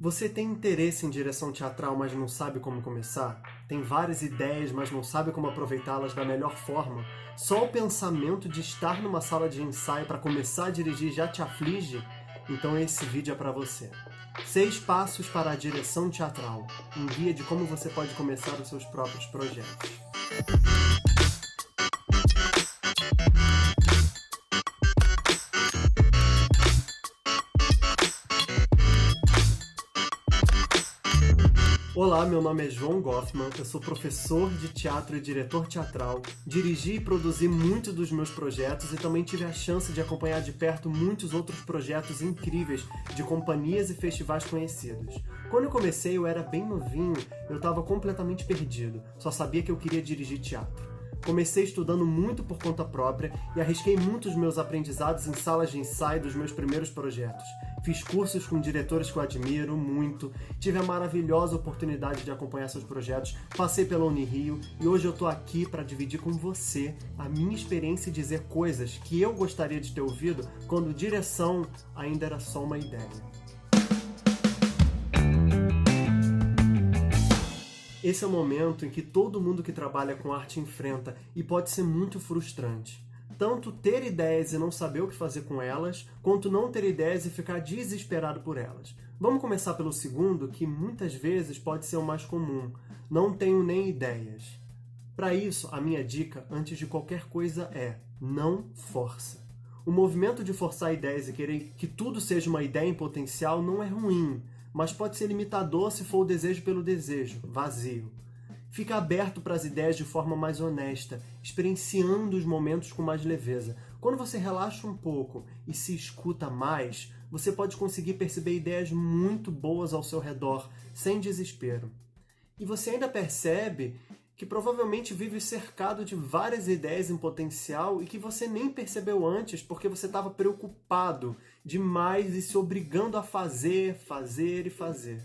Você tem interesse em direção teatral, mas não sabe como começar? Tem várias ideias, mas não sabe como aproveitá-las da melhor forma? Só o pensamento de estar numa sala de ensaio para começar a dirigir já te aflige? Então esse vídeo é para você. 6 passos para a direção teatral. Um guia de como você pode começar os seus próprios projetos. Olá, meu nome é João Goffman, eu sou professor de teatro e diretor teatral, dirigi e produzi muitos dos meus projetos e também tive a chance de acompanhar de perto muitos outros projetos incríveis de companhias e festivais conhecidos. Quando eu comecei, eu era bem novinho, eu estava completamente perdido, só sabia que eu queria dirigir teatro. Comecei estudando muito por conta própria e arrisquei muitos meus aprendizados em salas de ensaio dos meus primeiros projetos. Fiz cursos com diretores que eu admiro muito, tive a maravilhosa oportunidade de acompanhar seus projetos, passei pela Unirio e hoje eu estou aqui para dividir com você a minha experiência e dizer coisas que eu gostaria de ter ouvido quando direção ainda era só uma ideia. Esse é o momento em que todo mundo que trabalha com arte enfrenta e pode ser muito frustrante. Tanto ter ideias e não saber o que fazer com elas, quanto não ter ideias e ficar desesperado por elas. Vamos começar pelo segundo, que muitas vezes pode ser o mais comum. Não tenho nem ideias. Para isso, a minha dica, antes de qualquer coisa, é: não força. O movimento de forçar ideias e querer que tudo seja uma ideia em potencial não é ruim, mas pode ser limitador se for o desejo pelo desejo, vazio. Fica aberto para as ideias de forma mais honesta, experienciando os momentos com mais leveza. Quando você relaxa um pouco e se escuta mais, você pode conseguir perceber ideias muito boas ao seu redor, sem desespero. E você ainda percebe que provavelmente vive cercado de várias ideias em potencial e que você nem percebeu antes porque você estava preocupado demais e se obrigando a fazer, fazer e fazer.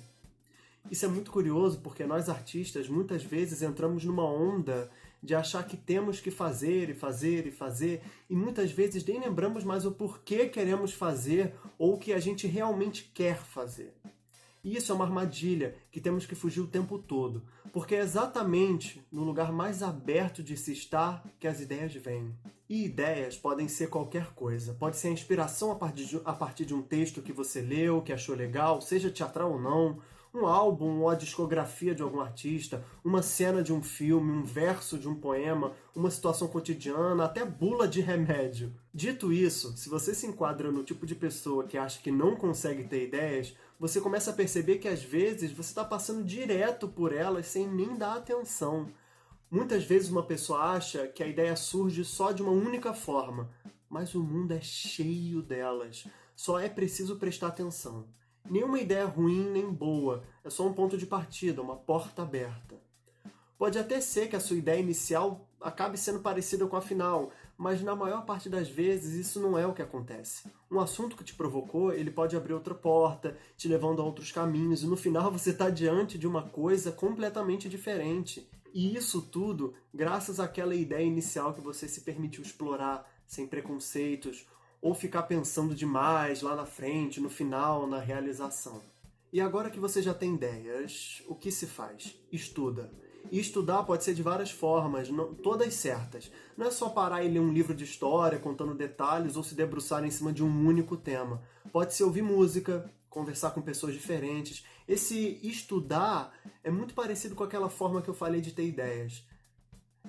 Isso é muito curioso porque nós artistas muitas vezes entramos numa onda de achar que temos que fazer e fazer e fazer e muitas vezes nem lembramos mais o porquê queremos fazer ou o que a gente realmente quer fazer. E isso é uma armadilha que temos que fugir o tempo todo, porque é exatamente no lugar mais aberto de se estar que as ideias vêm. E ideias podem ser qualquer coisa. Pode ser a inspiração a partir de um texto que você leu, que achou legal, seja teatral ou não, um álbum ou a discografia de algum artista, uma cena de um filme, um verso de um poema, uma situação cotidiana, até bula de remédio. Dito isso, se você se enquadra no tipo de pessoa que acha que não consegue ter ideias, você começa a perceber que às vezes você está passando direto por elas sem nem dar atenção. Muitas vezes uma pessoa acha que a ideia surge só de uma única forma, mas o mundo é cheio delas. Só é preciso prestar atenção. Nenhuma ideia ruim nem boa, é só um ponto de partida, uma porta aberta. Pode até ser que a sua ideia inicial acabe sendo parecida com a final, mas na maior parte das vezes isso não é o que acontece. Um assunto que te provocou, ele pode abrir outra porta, te levando a outros caminhos, e no final você está diante de uma coisa completamente diferente. E isso tudo graças àquela ideia inicial que você se permitiu explorar, sem preconceitos, ou ficar pensando demais lá na frente, no final, na realização. E agora que você já tem ideias, o que se faz? Estuda. E estudar pode ser de várias formas, todas certas. Não é só parar e ler um livro de história contando detalhes ou se debruçar em cima de um único tema. Pode ser ouvir música, conversar com pessoas diferentes. Esse estudar é muito parecido com aquela forma que eu falei de ter ideias.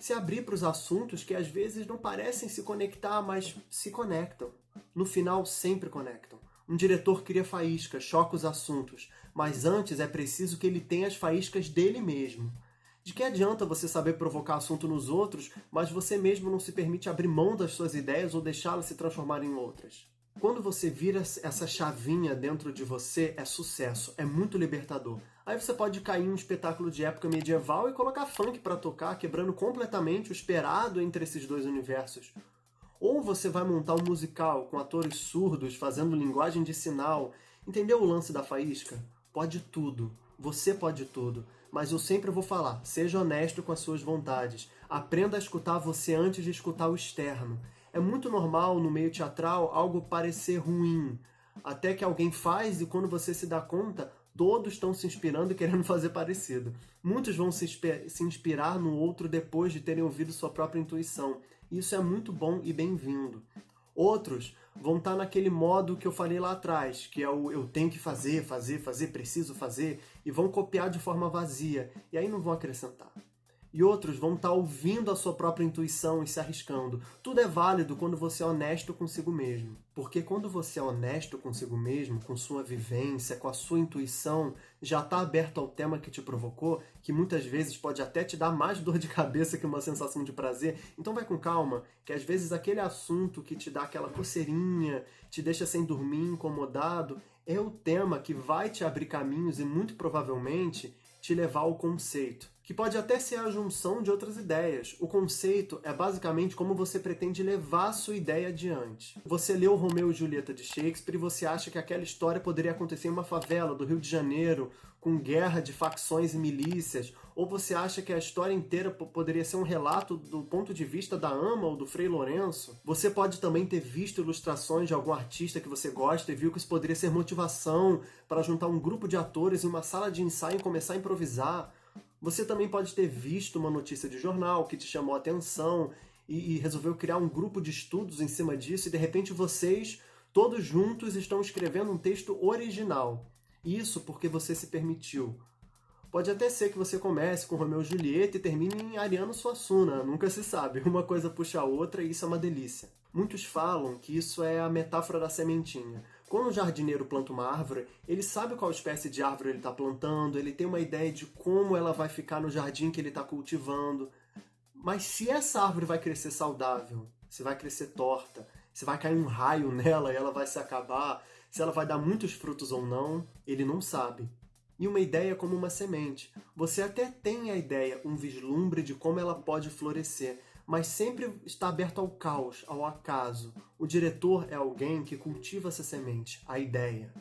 Se abrir para os assuntos que às vezes não parecem se conectar, mas se conectam. No final, sempre conectam. Um diretor cria faíscas, choca os assuntos, mas antes é preciso que ele tenha as faíscas dele mesmo. De que adianta você saber provocar assunto nos outros, mas você mesmo não se permite abrir mão das suas ideias ou deixá-las se transformar em outras? Quando você vira essa chavinha dentro de você, é sucesso, é muito libertador. Aí você pode cair em um espetáculo de época medieval e colocar funk pra tocar, quebrando completamente o esperado entre esses dois universos. Ou você vai montar um musical com atores surdos fazendo linguagem de sinal. Entendeu o lance da faísca? Pode tudo. Você pode tudo. Mas eu sempre vou falar, seja honesto com as suas vontades. Aprenda a escutar você antes de escutar o externo. É muito normal no meio teatral algo parecer ruim. Até que alguém faz e quando você se dá conta, Todos estão se inspirando e querendo fazer parecido. Muitos vão se inspirar no outro depois de terem ouvido sua própria intuição. Isso é muito bom e bem-vindo. Outros vão estar naquele modo que eu falei lá atrás, que é o eu tenho que fazer, preciso fazer, e vão copiar de forma vazia, e aí não vão acrescentar. E outros vão estar ouvindo a sua própria intuição e se arriscando. Tudo é válido quando você é honesto consigo mesmo. Porque quando você é honesto consigo mesmo, com sua vivência, com a sua intuição, já está aberto ao tema que te provocou, que muitas vezes pode até te dar mais dor de cabeça que uma sensação de prazer. Então vai com calma, que às vezes aquele assunto que te dá aquela coceirinha, te deixa sem dormir, incomodado, é o tema que vai te abrir caminhos e muito provavelmente te levar ao conceito, que pode até ser a junção de outras ideias. O conceito é basicamente como você pretende levar a sua ideia adiante. Você leu Romeu e Julieta de Shakespeare e você acha que aquela história poderia acontecer em uma favela do Rio de Janeiro, com guerra de facções e milícias, ou você acha que a história inteira poderia ser um relato do ponto de vista da ama ou do Frei Lourenço. Você pode também ter visto ilustrações de algum artista que você gosta e viu que isso poderia ser motivação para juntar um grupo de atores em uma sala de ensaio e começar a improvisar. Você também pode ter visto uma notícia de jornal que te chamou a atenção e resolveu criar um grupo de estudos em cima disso e de repente vocês, todos juntos, estão escrevendo um texto original. Isso porque você se permitiu. Pode até ser que você comece com Romeu e Julieta e termine em Ariano Suassuna, nunca se sabe. Uma coisa puxa a outra e isso é uma delícia. Muitos falam que isso é a metáfora da sementinha. Quando um jardineiro planta uma árvore, ele sabe qual espécie de árvore ele está plantando, ele tem uma ideia de como ela vai ficar no jardim que ele está cultivando. Mas se essa árvore vai crescer saudável, se vai crescer torta, se vai cair um raio nela e ela vai se acabar, se ela vai dar muitos frutos ou não, ele não sabe. E uma ideia é como uma semente. Você até tem a ideia, um vislumbre de como ela pode florescer, mas sempre está aberto ao caos, ao acaso. O diretor é alguém que cultiva essa semente, a ideia,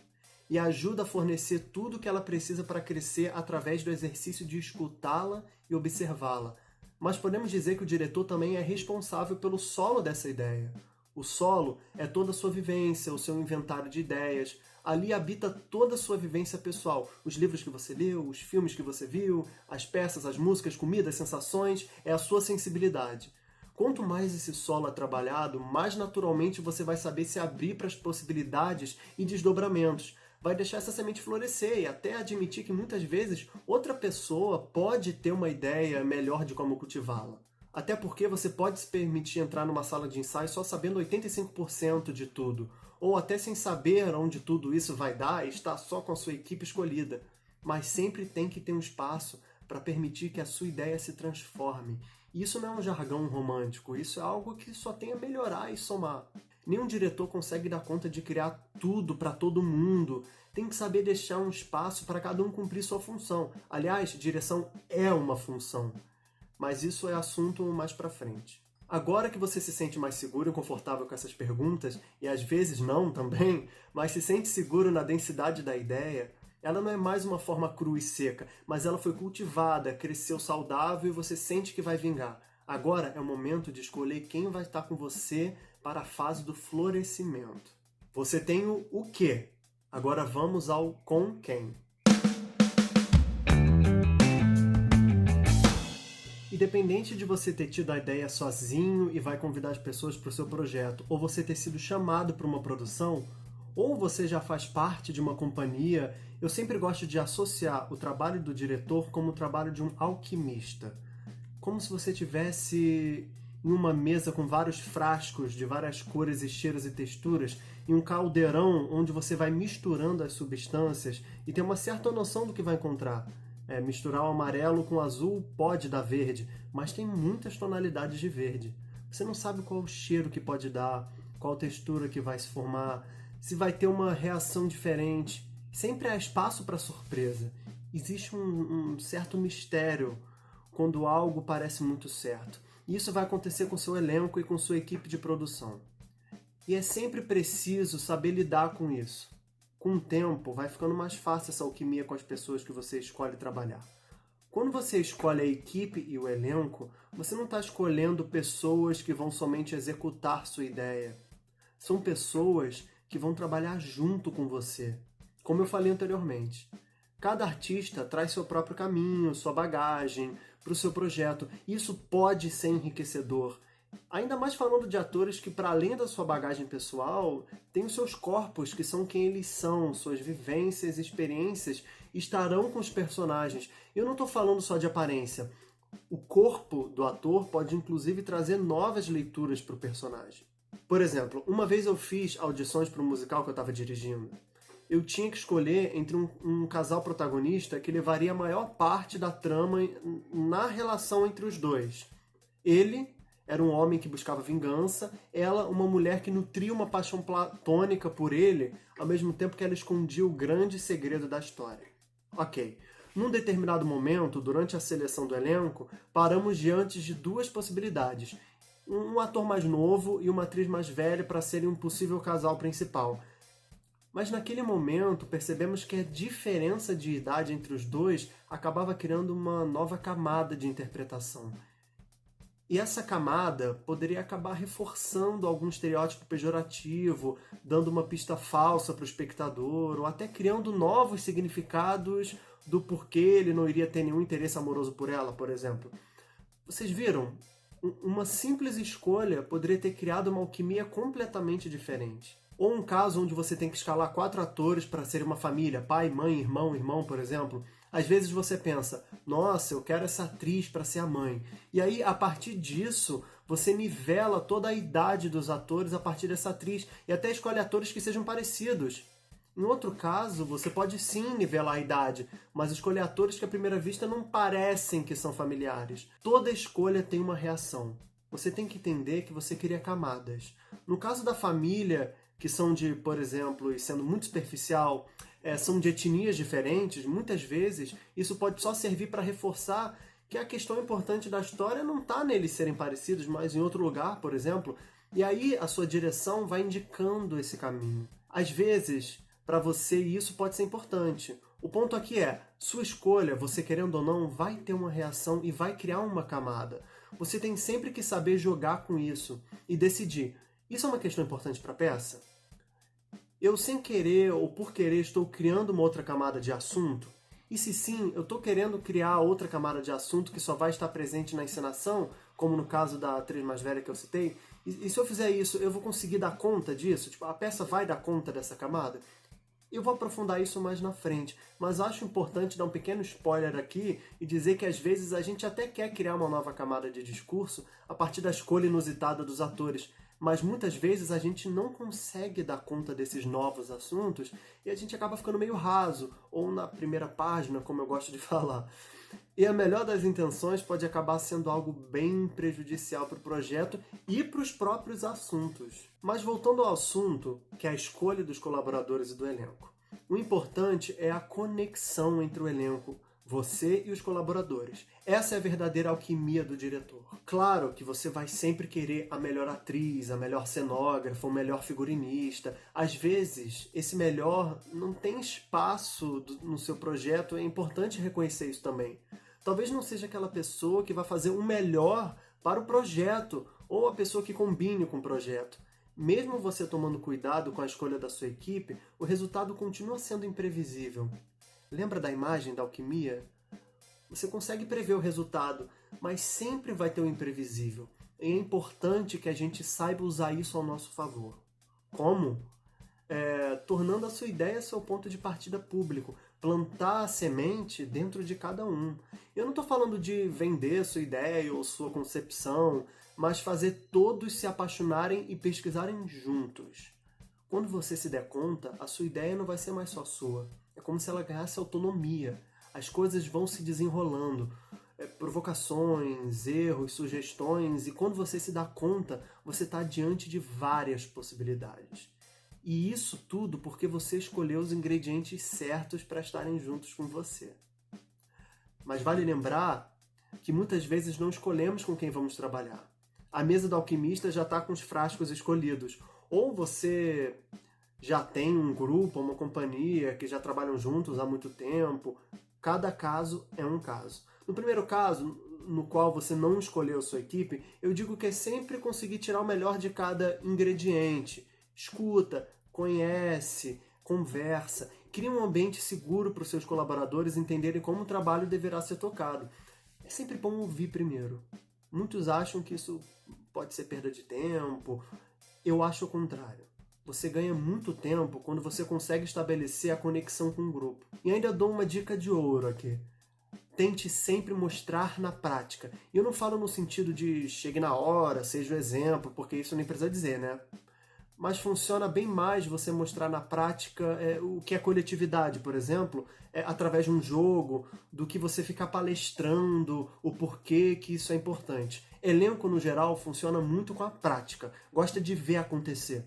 e ajuda a fornecer tudo o que ela precisa para crescer através do exercício de escutá-la e observá-la. Mas podemos dizer que o diretor também é responsável pelo solo dessa ideia. O solo é toda a sua vivência, o seu inventário de ideias. Ali habita toda a sua vivência pessoal. Os livros que você leu, os filmes que você viu, as peças, as músicas, comidas, sensações, é a sua sensibilidade. Quanto mais esse solo é trabalhado, mais naturalmente você vai saber se abrir para as possibilidades e desdobramentos. Vai deixar essa semente florescer e até admitir que muitas vezes outra pessoa pode ter uma ideia melhor de como cultivá-la. Até porque você pode se permitir entrar numa sala de ensaio só sabendo 85% de tudo, ou até sem saber onde tudo isso vai dar e estar só com a sua equipe escolhida. Mas sempre tem que ter um espaço para permitir que a sua ideia se transforme. E isso não é um jargão romântico, isso é algo que só tem a melhorar e somar. Nenhum diretor consegue dar conta de criar tudo para todo mundo. Tem que saber deixar um espaço para cada um cumprir sua função. Aliás, direção é uma função. Mas isso é assunto mais pra frente. Agora que você se sente mais seguro e confortável com essas perguntas, e às vezes não também, mas se sente seguro na densidade da ideia, ela não é mais uma forma crua e seca, mas ela foi cultivada, cresceu saudável e você sente que vai vingar. Agora é o momento de escolher quem vai estar com você para a fase do florescimento. Você tem o quê? Agora vamos ao com quem. Independente de você ter tido a ideia sozinho e vai convidar as pessoas para o seu projeto, ou você ter sido chamado para uma produção, ou você já faz parte de uma companhia, eu sempre gosto de associar o trabalho do diretor como o trabalho de um alquimista. Como se você tivesse em uma mesa com vários frascos de várias cores e cheiros e texturas, e um caldeirão onde você vai misturando as substâncias e tem uma certa noção do que vai encontrar. Misturar o amarelo com o azul pode dar verde, mas tem muitas tonalidades de verde. Você não sabe qual o cheiro que pode dar, qual textura que vai se formar, se vai ter uma reação diferente. Sempre há espaço para surpresa. Existe um certo mistério quando algo parece muito certo. E isso vai acontecer com seu elenco e com sua equipe de produção. E é sempre preciso saber lidar com isso. Com o tempo, vai ficando mais fácil essa alquimia com as pessoas que você escolhe trabalhar. Quando você escolhe a equipe e o elenco, você não está escolhendo pessoas que vão somente executar sua ideia. São pessoas que vão trabalhar junto com você. Como eu falei anteriormente, Cada artista traz seu próprio caminho, sua bagagem para o seu projeto. Isso pode ser enriquecedor. Ainda mais falando de atores que, para além da sua bagagem pessoal, têm os seus corpos, que são quem eles são, suas vivências e experiências estarão com os personagens. Eu não estou falando só de aparência. O corpo do ator pode, inclusive, trazer novas leituras para o personagem. Por exemplo, uma vez eu fiz audições para um musical que eu estava dirigindo. Eu tinha que escolher entre um casal protagonista que levaria a maior parte da trama na relação entre os dois. Ele era um homem que buscava vingança, ela uma mulher que nutria uma paixão platônica por ele, ao mesmo tempo que ela escondia o grande segredo da história. Ok. Num determinado momento, durante a seleção do elenco, paramos diante de duas possibilidades. Um ator mais novo e uma atriz mais velha para serem um possível casal principal. Mas naquele momento percebemos que a diferença de idade entre os dois acabava criando uma nova camada de interpretação. E essa camada poderia acabar reforçando algum estereótipo pejorativo, dando uma pista falsa para o espectador, ou até criando novos significados do porquê ele não iria ter nenhum interesse amoroso por ela, por exemplo. Vocês viram? Uma simples escolha poderia ter criado uma alquimia completamente diferente. Ou um caso onde você tem que escalar 4 atores para ser uma família, pai, mãe, irmão, por exemplo. Às vezes você pensa, nossa, eu quero essa atriz para ser a mãe. E aí, a partir disso, você nivela toda a idade dos atores a partir dessa atriz e até escolhe atores que sejam parecidos. Em outro caso, você pode sim nivelar a idade, mas escolher atores que à primeira vista não parecem que são familiares. Toda escolha tem uma reação. Você tem que entender que você cria camadas. No caso da família, que são de, por exemplo, e sendo muito superficial, são de etnias diferentes, muitas vezes isso pode só servir para reforçar que a questão importante da história não está neles serem parecidos, mas em outro lugar, por exemplo, e aí a sua direção vai indicando esse caminho. Às vezes, para você, isso pode ser importante. O ponto aqui é, sua escolha, você querendo ou não, vai ter uma reação e vai criar uma camada. Você tem sempre que saber jogar com isso e decidir, isso é uma questão importante para a peça? Eu, sem querer ou por querer, estou criando uma outra camada de assunto? E se sim, eu estou querendo criar outra camada de assunto que só vai estar presente na encenação, como no caso da atriz mais velha que eu citei? E se eu fizer isso, eu vou conseguir dar conta disso? Tipo, a peça vai dar conta dessa camada? Eu vou aprofundar isso mais na frente, mas acho importante dar um pequeno spoiler aqui e dizer que às vezes a gente até quer criar uma nova camada de discurso a partir da escolha inusitada dos atores, mas muitas vezes a gente não consegue dar conta desses novos assuntos e a gente acaba ficando meio raso, ou na primeira página, como eu gosto de falar. E a melhor das intenções pode acabar sendo algo bem prejudicial para o projeto e para os próprios assuntos. Mas voltando ao assunto, que é a escolha dos colaboradores e do elenco. O importante é a conexão entre o elenco, você e os colaboradores. Essa é a verdadeira alquimia do diretor. Claro que você vai sempre querer a melhor atriz, a melhor cenógrafa, o melhor figurinista. Às vezes, esse melhor não tem espaço no seu projeto, é importante reconhecer isso também. Talvez não seja aquela pessoa que vai fazer o melhor para o projeto, ou a pessoa que combine com o projeto. Mesmo você tomando cuidado com a escolha da sua equipe, o resultado continua sendo imprevisível. Lembra da imagem da alquimia? Você consegue prever o resultado, mas sempre vai ter o imprevisível. E é importante que a gente saiba usar isso ao nosso favor. Como? Tornando a sua ideia seu ponto de partida público. Plantar a semente dentro de cada um. Eu não estou falando de vender sua ideia ou sua concepção, mas fazer todos se apaixonarem e pesquisarem juntos. Quando você se der conta, a sua ideia não vai ser mais só sua. É como se ela ganhasse autonomia. As coisas vão se desenrolando. Provocações, erros, sugestões. E quando você se dá conta, você está diante de várias possibilidades. E isso tudo porque você escolheu os ingredientes certos para estarem juntos com você. Mas vale lembrar que muitas vezes não escolhemos com quem vamos trabalhar. A mesa do alquimista já está com os frascos escolhidos. Ou você já tem um grupo, uma companhia que já trabalham juntos há muito tempo. Cada caso é um caso. No primeiro caso, no qual você não escolheu sua equipe, eu digo que é sempre conseguir tirar o melhor de cada ingrediente. Escuta, conhece, conversa. Crie um ambiente seguro para os seus colaboradores entenderem como o trabalho deverá ser tocado. É sempre bom ouvir primeiro. Muitos acham que isso pode ser perda de tempo. Eu acho o contrário. Você ganha muito tempo quando você consegue estabelecer a conexão com o grupo. E ainda dou uma dica de ouro aqui. Tente sempre mostrar na prática. E eu não falo no sentido de chegue na hora, seja o exemplo, porque isso nem precisa dizer, né? Mas funciona bem mais você mostrar na prática o que é coletividade, por exemplo, através de um jogo, do que você ficar palestrando o porquê que isso é importante. Elenco, no geral, funciona muito com a prática, gosta de ver acontecer.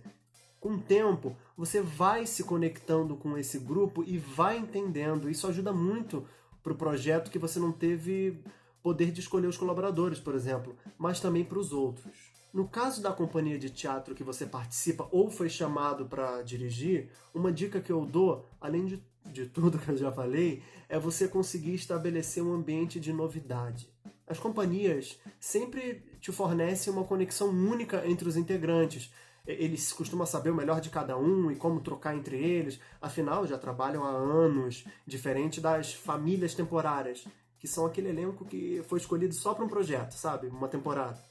Com o tempo, você vai se conectando com esse grupo e vai entendendo. Isso ajuda muito para o projeto que você não teve poder de escolher os colaboradores, por exemplo, mas também para os outros. No caso da companhia de teatro que você participa ou foi chamado para dirigir, uma dica que eu dou, além de tudo que eu já falei, é você conseguir estabelecer um ambiente de novidade. As companhias sempre te fornecem uma conexão única entre os integrantes. Eles costumam saber o melhor de cada um e como trocar entre eles. Afinal, já trabalham há anos, diferente das famílias temporárias, que são aquele elenco que foi escolhido só para um projeto, sabe? Uma temporada.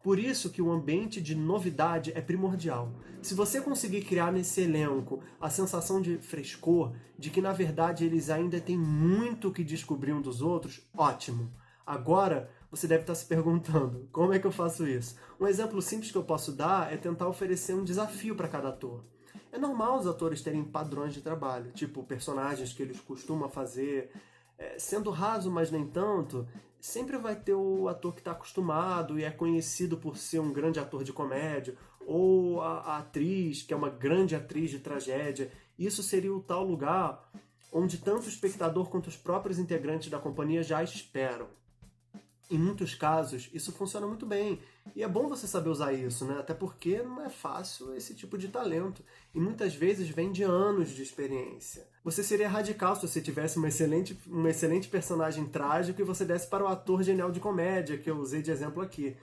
Por isso que o ambiente de novidade é primordial. Se você conseguir criar nesse elenco a sensação de frescor, de que na verdade eles ainda têm muito que descobrir um dos outros, ótimo. Agora, você deve estar se perguntando, como é que eu faço isso? Um exemplo simples que eu posso dar é tentar oferecer um desafio para cada ator. É normal os atores terem padrões de trabalho, tipo personagens que eles costumam fazer. Sendo raso, mas nem tanto, sempre vai ter o ator que está acostumado e é conhecido por ser um grande ator de comédia, ou a atriz, que é uma grande atriz de tragédia. Isso seria o tal lugar onde tanto o espectador quanto os próprios integrantes da companhia já esperam. Em muitos casos, isso funciona muito bem. E é bom você saber usar isso, né? Até porque não é fácil esse tipo de talento. E muitas vezes vem de anos de experiência. Você seria radical se você tivesse um excelente personagem trágico e você desse para o ator genial de comédia, que eu usei de exemplo aqui.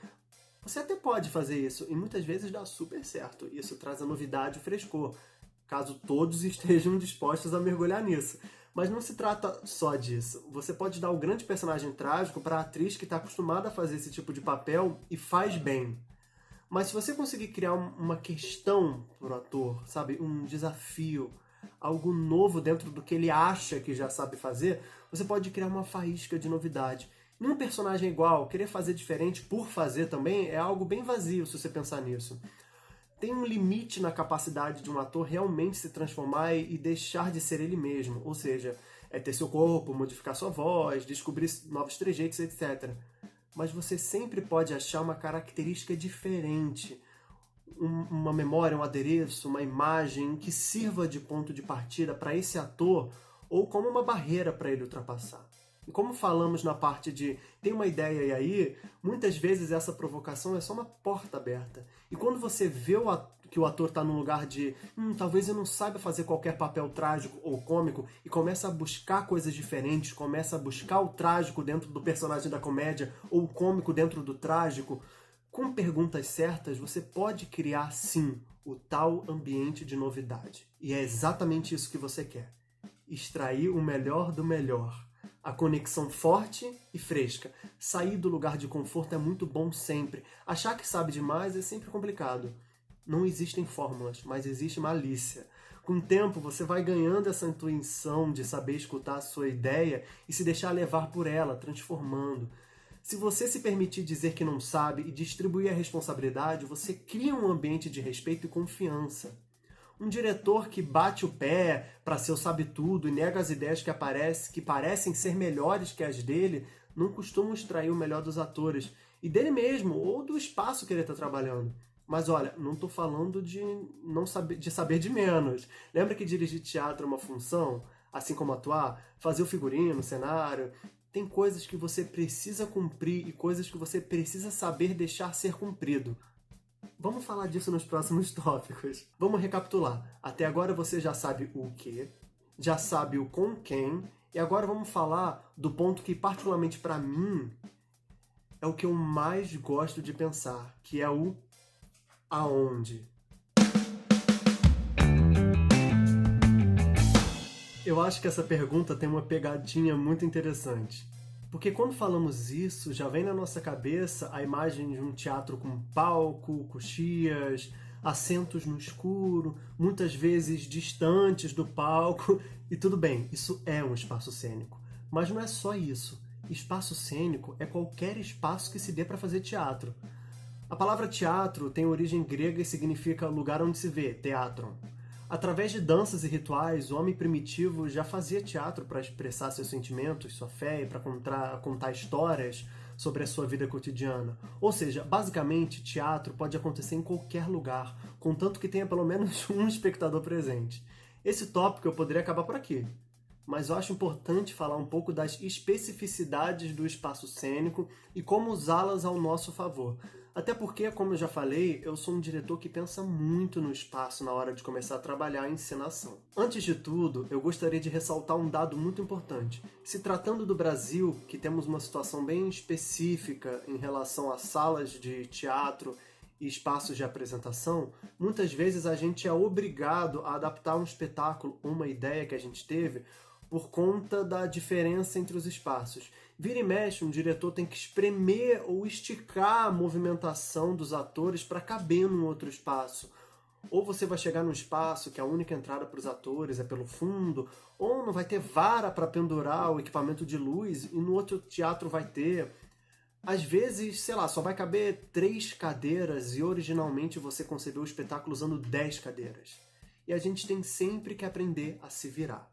Você até pode fazer isso, e muitas vezes dá super certo. Isso traz a novidade e o frescor, caso todos estejam dispostos a mergulhar nisso. Mas não se trata só disso. Você pode dar o grande personagem trágico para a atriz que está acostumada a fazer esse tipo de papel e faz bem. Mas se você conseguir criar uma questão para o ator, sabe, um desafio, algo novo dentro do que ele acha que já sabe fazer, você pode criar uma faísca de novidade. Num personagem igual, querer fazer diferente por fazer também é algo bem vazio se você pensar nisso. Tem um limite na capacidade de um ator realmente se transformar e deixar de ser ele mesmo. Ou seja, ter seu corpo, modificar sua voz, descobrir novos trejeitos, etc. Mas você sempre pode achar uma característica diferente. Uma memória, um adereço, uma imagem que sirva de ponto de partida para esse ator ou como uma barreira para ele ultrapassar. E como falamos na parte de tem uma ideia e aí, muitas vezes essa provocação é só uma porta aberta. E quando você vê que o ator está num lugar de talvez eu não saiba fazer qualquer papel trágico ou cômico e começa a buscar coisas diferentes, começa a buscar o trágico dentro do personagem da comédia ou o cômico dentro do trágico, com perguntas certas você pode criar sim o tal ambiente de novidade. E é exatamente isso que você quer. Extrair o melhor do melhor. A conexão forte e fresca. Sair do lugar de conforto é muito bom sempre. Achar que sabe demais é sempre complicado. Não existem fórmulas, mas existe malícia. Com o tempo, você vai ganhando essa intuição de saber escutar a sua ideia e se deixar levar por ela, transformando. Se você se permitir dizer que não sabe e distribuir a responsabilidade, você cria um ambiente de respeito e confiança. Um diretor que bate o pé para ser o sabe-tudo e nega as ideias que parecem ser melhores que as dele, não costuma extrair o melhor dos atores, e dele mesmo, ou do espaço que ele está trabalhando. Mas olha, não estou falando de saber de menos. Lembra que dirigir teatro é uma função? Assim como atuar? Fazer o figurino, o cenário? Tem coisas que você precisa cumprir e coisas que você precisa saber deixar ser cumprido. Vamos falar disso nos próximos tópicos. Vamos recapitular. Até agora você já sabe o que, já sabe o com quem, e agora vamos falar do ponto que, particularmente para mim, é o que eu mais gosto de pensar, que é o aonde. Eu acho que essa pergunta tem uma pegadinha muito interessante. Porque quando falamos isso, já vem na nossa cabeça a imagem de um teatro com palco, coxias, assentos no escuro, muitas vezes distantes do palco. E tudo bem, isso é um espaço cênico. Mas não é só isso. Espaço cênico é qualquer espaço que se dê para fazer teatro. A palavra teatro tem origem grega e significa lugar onde se vê, teatron. Através de danças e rituais, o homem primitivo já fazia teatro para expressar seus sentimentos, sua fé e para contar histórias sobre a sua vida cotidiana. Ou seja, basicamente, teatro pode acontecer em qualquer lugar, contanto que tenha pelo menos um espectador presente. Esse tópico eu poderia acabar por aqui, mas eu acho importante falar um pouco das especificidades do espaço cênico e como usá-las ao nosso favor. Até porque, como eu já falei, eu sou um diretor que pensa muito no espaço na hora de começar a trabalhar em encenação. Antes de tudo, eu gostaria de ressaltar um dado muito importante. Se tratando do Brasil, que temos uma situação bem específica em relação a salas de teatro e espaços de apresentação, muitas vezes a gente é obrigado a adaptar um espetáculo, uma ideia que a gente teve, por conta da diferença entre os espaços. Vira e mexe, um diretor tem que espremer ou esticar a movimentação dos atores para caber num outro espaço. Ou você vai chegar num espaço que a única entrada para os atores é pelo fundo, ou não vai ter vara para pendurar o equipamento de luz e no outro teatro vai ter. Às vezes, sei lá, só vai caber 3 cadeiras e originalmente você concebeu o espetáculo usando 10 cadeiras. E a gente tem sempre que aprender a se virar.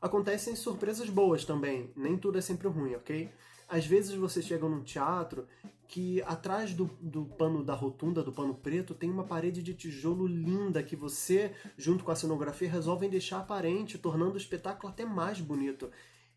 Acontecem surpresas boas também, nem tudo é sempre ruim, ok? Às vezes você chega num teatro que atrás do pano da rotunda, do pano preto, tem uma parede de tijolo linda que você, junto com a cenografia, resolvem deixar aparente, tornando o espetáculo até mais bonito.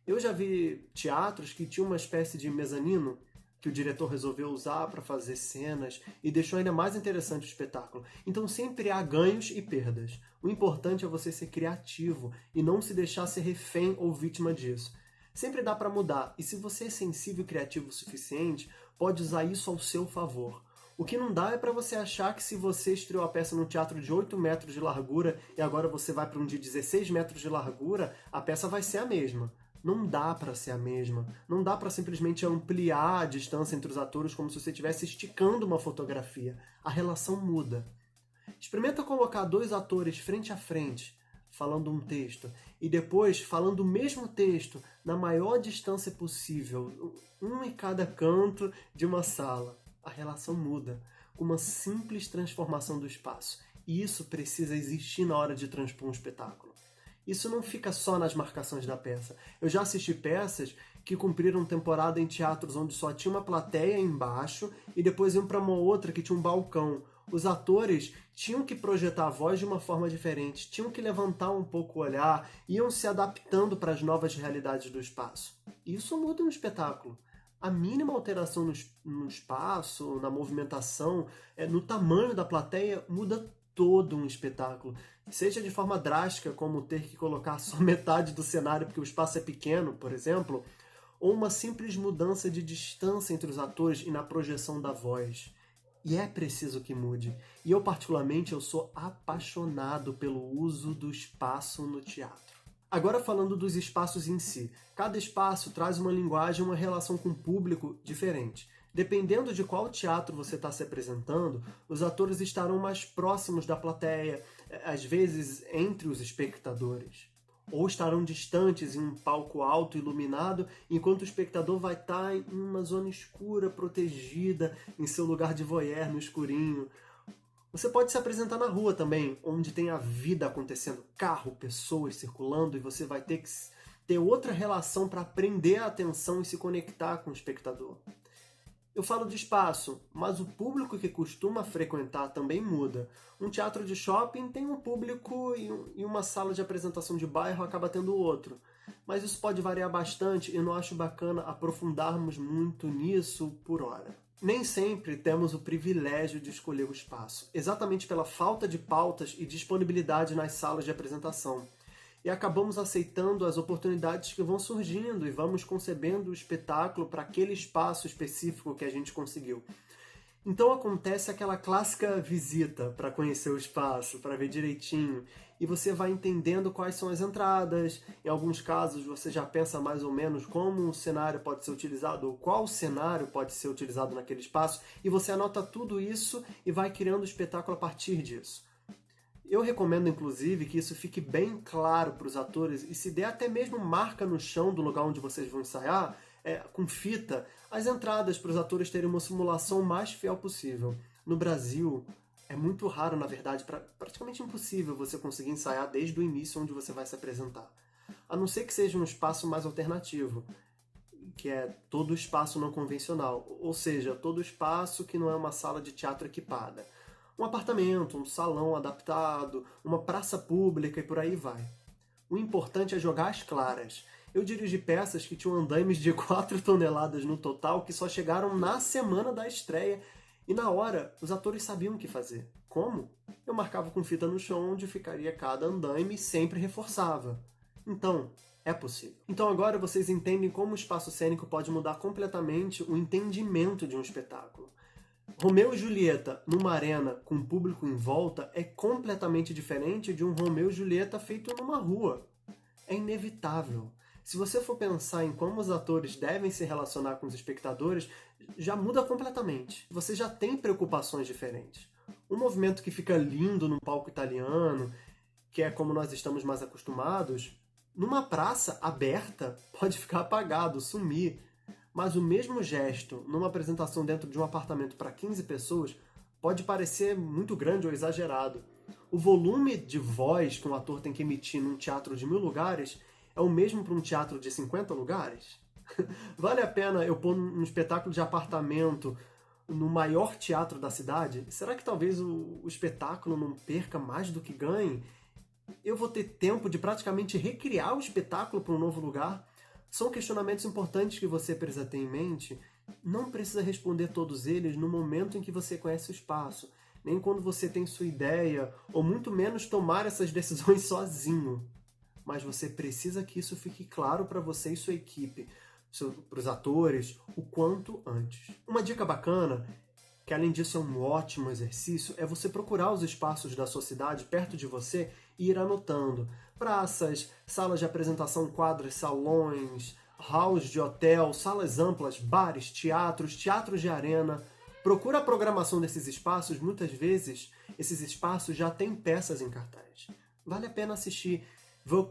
Eu já vi teatros que tinham uma espécie de mezanino que o diretor resolveu usar para fazer cenas e deixou ainda mais interessante o espetáculo. Então sempre há ganhos e perdas. O importante é você ser criativo e não se deixar ser refém ou vítima disso. Sempre dá para mudar, e se você é sensível e criativo o suficiente, pode usar isso ao seu favor. O que não dá é para você achar que se você estreou a peça num teatro de 8 metros de largura e agora você vai para um de 16 metros de largura, a peça vai ser a mesma. Não dá para ser a mesma. Não dá para simplesmente ampliar a distância entre os atores como se você estivesse esticando uma fotografia. A relação muda. Experimenta colocar 2 atores frente a frente, falando um texto, e depois falando o mesmo texto na maior distância possível, um em cada canto de uma sala. A relação muda, com uma simples transformação do espaço. E isso precisa existir na hora de transpor um espetáculo. Isso não fica só nas marcações da peça. Eu já assisti peças que cumpriram temporada em teatros onde só tinha uma plateia embaixo e depois iam para uma outra que tinha um balcão. Os atores tinham que projetar a voz de uma forma diferente, tinham que levantar um pouco o olhar, iam se adaptando para as novas realidades do espaço. Isso muda no espetáculo. A mínima alteração no espaço, na movimentação, no tamanho da plateia, muda todo um espetáculo. Seja de forma drástica, como ter que colocar só metade do cenário porque o espaço é pequeno, por exemplo, ou uma simples mudança de distância entre os atores e na projeção da voz. E é preciso que mude. E eu, particularmente, eu sou apaixonado pelo uso do espaço no teatro. Agora falando dos espaços em si. Cada espaço traz uma linguagem, uma relação com o público diferente. Dependendo de qual teatro você está se apresentando, os atores estarão mais próximos da plateia, às vezes entre os espectadores. Ou estarão distantes em um palco alto iluminado, enquanto o espectador vai estar em uma zona escura, protegida, em seu lugar de voyeur no escurinho. Você pode se apresentar na rua também, onde tem a vida acontecendo, carro, pessoas circulando, e você vai ter que ter outra relação para prender a atenção e se conectar com o espectador. Eu falo de espaço, mas o público que costuma frequentar também muda. Um teatro de shopping tem um público e uma sala de apresentação de bairro acaba tendo outro. Mas isso pode variar bastante e não acho bacana aprofundarmos muito nisso por hora. Nem sempre temos o privilégio de escolher o espaço, exatamente pela falta de pautas e disponibilidade nas salas de apresentação. E acabamos aceitando as oportunidades que vão surgindo e vamos concebendo o espetáculo para aquele espaço específico que a gente conseguiu. Então acontece aquela clássica visita para conhecer o espaço, para ver direitinho, e você vai entendendo quais são as entradas. Em alguns casos você já pensa mais ou menos como o cenário pode ser utilizado, ou qual cenário pode ser utilizado naquele espaço, e você anota tudo isso e vai criando o espetáculo a partir disso. Eu recomendo, inclusive, que isso fique bem claro para os atores, e se der até mesmo marca no chão do lugar onde vocês vão ensaiar, com fita, as entradas para os atores terem uma simulação mais fiel possível. No Brasil, é muito raro, na verdade, praticamente impossível você conseguir ensaiar desde o início onde você vai se apresentar. A não ser que seja um espaço mais alternativo, que é todo espaço não convencional, ou seja, todo espaço que não é uma sala de teatro equipada. Um apartamento, um salão adaptado, uma praça pública e por aí vai. O importante é jogar as claras. Eu dirigi peças que tinham andaimes de 4 toneladas no total que só chegaram na semana da estreia e na hora os atores sabiam o que fazer. Como? Eu marcava com fita no chão onde ficaria cada andaime e sempre reforçava. Então, é possível. Então agora vocês entendem como o espaço cênico pode mudar completamente o entendimento de um espetáculo. Romeu e Julieta numa arena com público em volta é completamente diferente de um Romeu e Julieta feito numa rua. É inevitável. Se você for pensar em como os atores devem se relacionar com os espectadores, já muda completamente. Você já tem preocupações diferentes. Um movimento que fica lindo num palco italiano, que é como nós estamos mais acostumados, numa praça aberta pode ficar apagado, sumir. Mas o mesmo gesto numa apresentação dentro de um apartamento para 15 pessoas pode parecer muito grande ou exagerado. O volume de voz que um ator tem que emitir num teatro de 1000 lugares é o mesmo para um teatro de 50 lugares? Vale a pena eu pôr um espetáculo de apartamento no maior teatro da cidade? Será que talvez o espetáculo não perca mais do que ganhe? Eu vou ter tempo de praticamente recriar o espetáculo para um novo lugar? São questionamentos importantes que você precisa ter em mente. Não precisa responder todos eles no momento em que você conhece o espaço, nem quando você tem sua ideia, ou muito menos tomar essas decisões sozinho. Mas você precisa que isso fique claro para você e sua equipe, para os atores, o quanto antes. Uma dica bacana, que além disso é um ótimo exercício, é você procurar os espaços da sua cidade perto de você e ir anotando. Praças, salas de apresentação, quadras, salões, halls de hotel, salas amplas, bares, teatros de arena. Procura a programação desses espaços, muitas vezes esses espaços já têm peças em cartaz. Vale a pena assistir,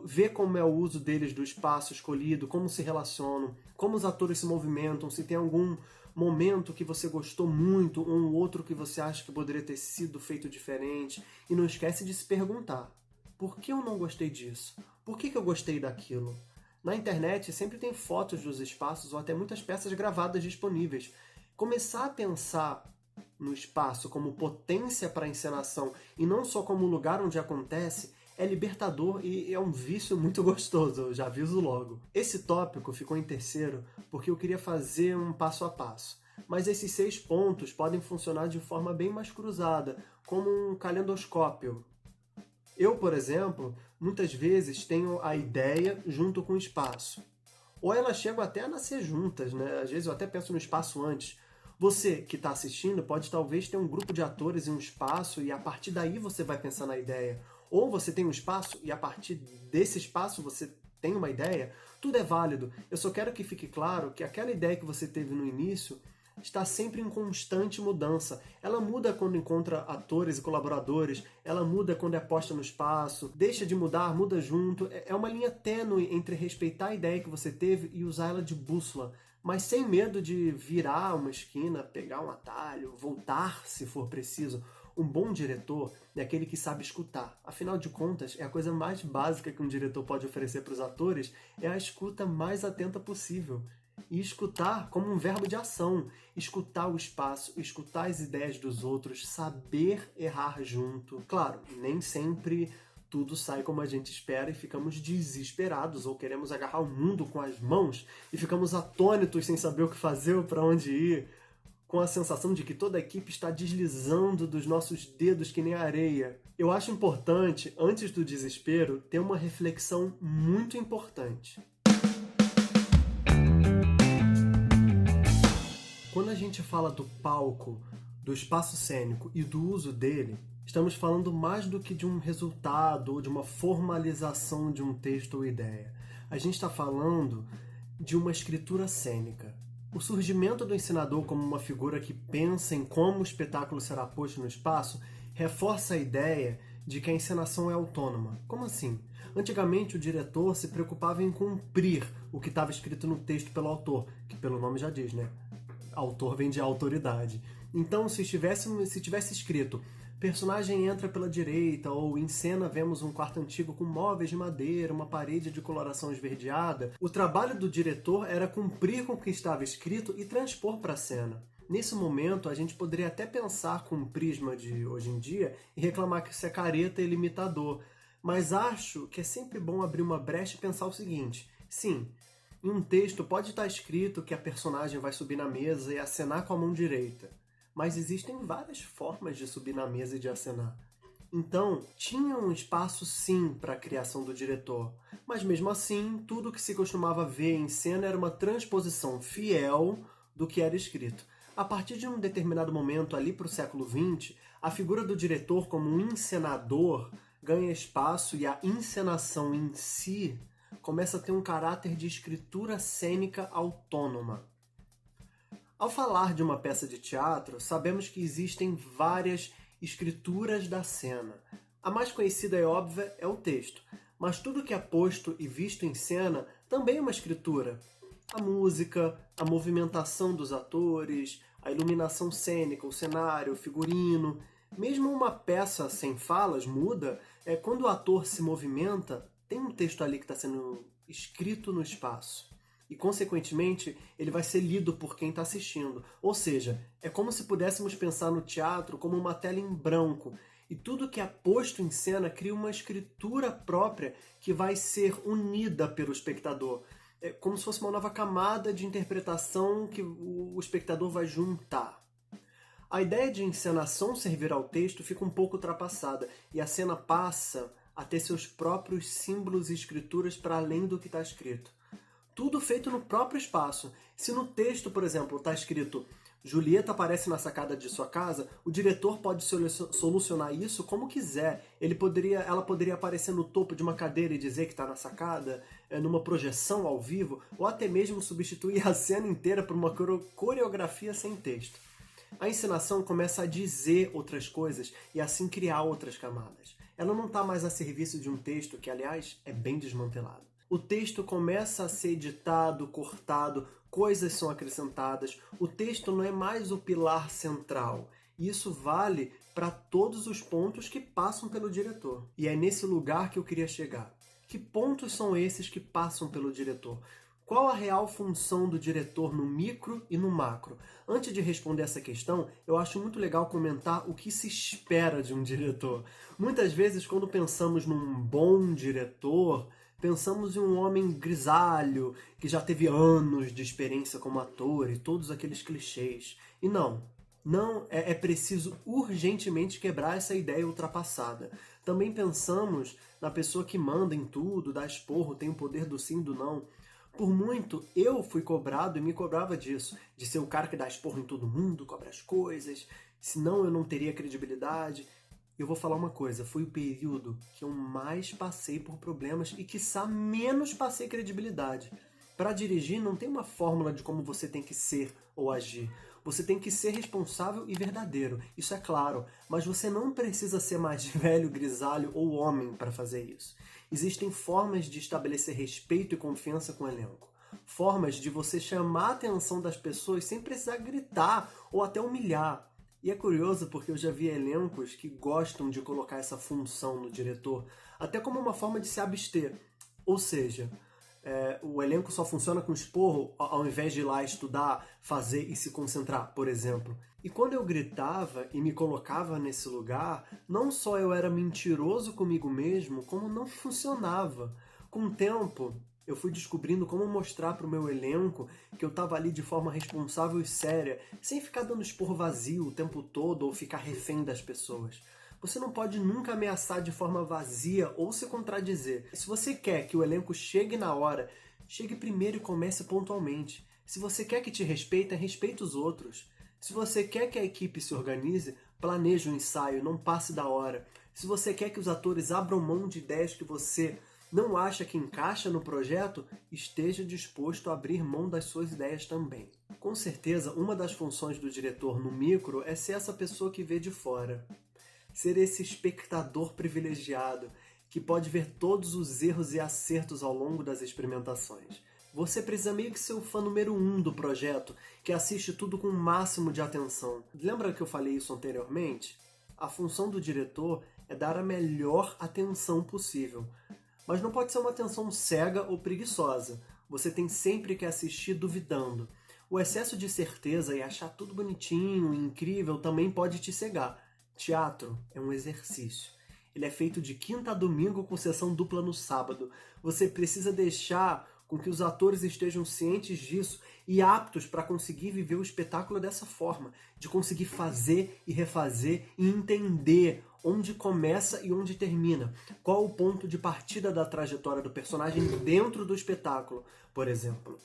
ver como é o uso deles do espaço escolhido, como se relacionam, como os atores se movimentam, se tem algum momento que você gostou muito, ou um outro que você acha que poderia ter sido feito diferente. E não esquece de se perguntar, por que eu não gostei disso? Por que eu gostei daquilo? Na internet sempre tem fotos dos espaços ou até muitas peças gravadas disponíveis. Começar a pensar no espaço como potência para a encenação e não só como lugar onde acontece é libertador e é um vício muito gostoso, eu já aviso logo. Esse tópico ficou em terceiro porque eu queria fazer um passo a passo. Mas esses 6 pontos podem funcionar de forma bem mais cruzada, como um calendoscópio. Eu, por exemplo, muitas vezes tenho a ideia junto com o espaço. Ou elas chegam até a nascer juntas, né? Às vezes eu até penso no espaço antes. Você que está assistindo pode talvez ter um grupo de atores em um espaço e a partir daí você vai pensar na ideia. Ou você tem um espaço e a partir desse espaço você tem uma ideia. Tudo é válido. Eu só quero que fique claro que aquela ideia que você teve no início está sempre em constante mudança. Ela muda quando encontra atores e colaboradores, ela muda quando é posta no espaço, deixa de mudar, muda junto. É uma linha tênue entre respeitar a ideia que você teve e usar ela de bússola, mas sem medo de virar uma esquina, pegar um atalho, voltar se for preciso. Um bom diretor é aquele que sabe escutar. Afinal de contas, é a coisa mais básica que um diretor pode oferecer para os atores, é a escuta mais atenta possível. E escutar como um verbo de ação. Escutar o espaço, escutar as ideias dos outros, saber errar junto. Claro, nem sempre tudo sai como a gente espera e ficamos desesperados ou queremos agarrar o mundo com as mãos e ficamos atônitos sem saber o que fazer ou para onde ir, com a sensação de que toda a equipe está deslizando dos nossos dedos que nem areia. Eu acho importante, antes do desespero, ter uma reflexão muito importante. Quando a gente fala do palco, do espaço cênico e do uso dele, estamos falando mais do que de um resultado ou de uma formalização de um texto ou ideia. A gente está falando de uma escritura cênica. O surgimento do encenador como uma figura que pensa em como o espetáculo será posto no espaço reforça a ideia de que a encenação é autônoma. Como assim? Antigamente, o diretor se preocupava em cumprir o que estava escrito no texto pelo autor, que pelo nome já diz, né? Autor vem de autoridade. Então, se tivesse escrito personagem entra pela direita, ou em cena vemos um quarto antigo com móveis de madeira, uma parede de coloração esverdeada, o trabalho do diretor era cumprir com o que estava escrito e transpor para a cena. Nesse momento, a gente poderia até pensar com o prisma de hoje em dia e reclamar que isso é careta e limitador, mas acho que é sempre bom abrir uma brecha e pensar o seguinte: sim, em um texto pode estar escrito que a personagem vai subir na mesa e acenar com a mão direita, mas existem várias formas de subir na mesa e de acenar. Então, tinha um espaço sim para a criação do diretor, mas mesmo assim, tudo que se costumava ver em cena era uma transposição fiel do que era escrito. A partir de um determinado momento, ali para o século XX, a figura do diretor como um encenador ganha espaço e a encenação em si começa a ter um caráter de escritura cênica autônoma. Ao falar de uma peça de teatro, sabemos que existem várias escrituras da cena. A mais conhecida e óbvia é o texto, mas tudo que é posto e visto em cena também é uma escritura. A música, a movimentação dos atores, a iluminação cênica, o cenário, o figurino. Mesmo uma peça sem falas, muda, quando o ator se movimenta, tem um texto ali que está sendo escrito no espaço. E, consequentemente, ele vai ser lido por quem está assistindo. Ou seja, é como se pudéssemos pensar no teatro como uma tela em branco. E tudo que é posto em cena cria uma escritura própria que vai ser unida pelo espectador. É como se fosse uma nova camada de interpretação que o espectador vai juntar. A ideia de encenação servir ao texto fica um pouco ultrapassada e a cena passa a ter seus próprios símbolos e escrituras para além do que está escrito. Tudo feito no próprio espaço. Se no texto, por exemplo, está escrito Julieta aparece na sacada de sua casa, o diretor pode solucionar isso como quiser. Ela poderia aparecer no topo de uma cadeira e dizer que está na sacada, numa projeção ao vivo, ou até mesmo substituir a cena inteira por uma coreografia sem texto. A encenação começa a dizer outras coisas e assim criar outras camadas. Ela não está mais a serviço de um texto que, aliás, é bem desmantelado. O texto começa a ser editado, cortado, coisas são acrescentadas. O texto não é mais o pilar central. E isso vale para todos os pontos que passam pelo diretor. E é nesse lugar que eu queria chegar. Que pontos são esses que passam pelo diretor? Qual a real função do diretor no micro e no macro? Antes de responder essa questão, eu acho muito legal comentar o que se espera de um diretor. Muitas vezes, quando pensamos num bom diretor, pensamos em um homem grisalho, que já teve anos de experiência como ator e todos aqueles clichês. E não é preciso urgentemente quebrar essa ideia ultrapassada. Também pensamos na pessoa que manda em tudo, dá esporro, tem o poder do sim e do não. Por muito, eu fui cobrado e me cobrava disso, de ser o cara que dá esporro em todo mundo, cobra as coisas, senão eu não teria credibilidade. Eu vou falar uma coisa, foi o período que eu mais passei por problemas e, quiçá, menos passei credibilidade. Para dirigir, não tem uma fórmula de como você tem que ser ou agir. Você tem que ser responsável e verdadeiro, isso é claro, mas você não precisa ser mais velho, grisalho ou homem para fazer isso. Existem formas de estabelecer respeito e confiança com o elenco. Formas de você chamar a atenção das pessoas sem precisar gritar ou até humilhar. E é curioso porque eu já vi elencos que gostam de colocar essa função no diretor, até como uma forma de se abster. Ou seja, o elenco só funciona com esporro ao invés de ir lá estudar, fazer e se concentrar, por exemplo. E quando eu gritava e me colocava nesse lugar, não só eu era mentiroso comigo mesmo, como não funcionava. Com o tempo, eu fui descobrindo como mostrar para o meu elenco que eu estava ali de forma responsável e séria, sem ficar dando esporro vazio o tempo todo ou ficar refém das pessoas. Você não pode nunca ameaçar de forma vazia ou se contradizer. Se você quer que o elenco chegue na hora, chegue primeiro e comece pontualmente. Se você quer que te respeitem, respeite os outros. Se você quer que a equipe se organize, planeje o ensaio, não passe da hora. Se você quer que os atores abram mão de ideias que você não acha que encaixa no projeto, esteja disposto a abrir mão das suas ideias também. Com certeza, uma das funções do diretor no micro é ser essa pessoa que vê de fora. Ser esse espectador privilegiado, que pode ver todos os erros e acertos ao longo das experimentações. Você precisa meio que ser o fã número 1 do projeto, que assiste tudo com o máximo de atenção. Lembra que eu falei isso anteriormente? A função do diretor é dar a melhor atenção possível. Mas não pode ser uma atenção cega ou preguiçosa. Você tem sempre que assistir duvidando. O excesso de certeza e achar tudo bonitinho e incrível também pode te cegar. Teatro é um exercício. Ele é feito de quinta a domingo com sessão dupla no sábado. Você precisa deixar com que os atores estejam cientes disso e aptos para conseguir viver o espetáculo dessa forma, de conseguir fazer e refazer e entender onde começa e onde termina, qual o ponto de partida da trajetória do personagem dentro do espetáculo, por exemplo.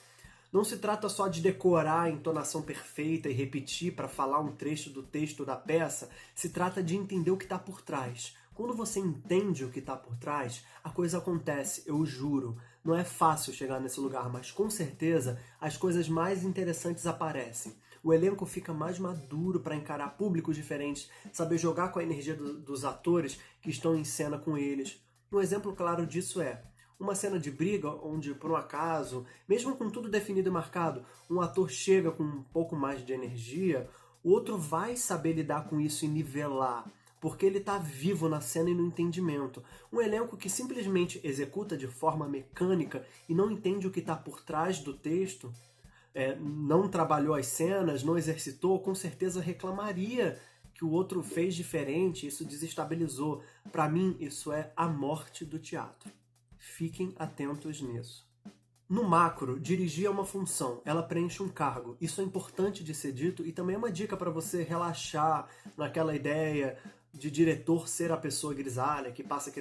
Não se trata só de decorar a entonação perfeita e repetir para falar um trecho do texto da peça, se trata de entender o que está por trás. Quando você entende o que está por trás, a coisa acontece, eu juro. Não é fácil chegar nesse lugar, mas com certeza as coisas mais interessantes aparecem. O elenco fica mais maduro para encarar públicos diferentes, saber jogar com a energia dos atores que estão em cena com eles. Um exemplo claro disso é uma cena de briga onde, por um acaso, mesmo com tudo definido e marcado, um ator chega com um pouco mais de energia, o outro vai saber lidar com isso e nivelar, porque ele está vivo na cena e no entendimento. Um elenco que simplesmente executa de forma mecânica e não entende o que está por trás do texto, não trabalhou as cenas, não exercitou, com certeza reclamaria que o outro fez diferente, isso desestabilizou. Para mim, isso é a morte do teatro. Fiquem atentos nisso. No macro, dirigir é uma função, ela preenche um cargo. Isso é importante de ser dito e também é uma dica para você relaxar naquela ideia de diretor ser a pessoa grisalha, que passa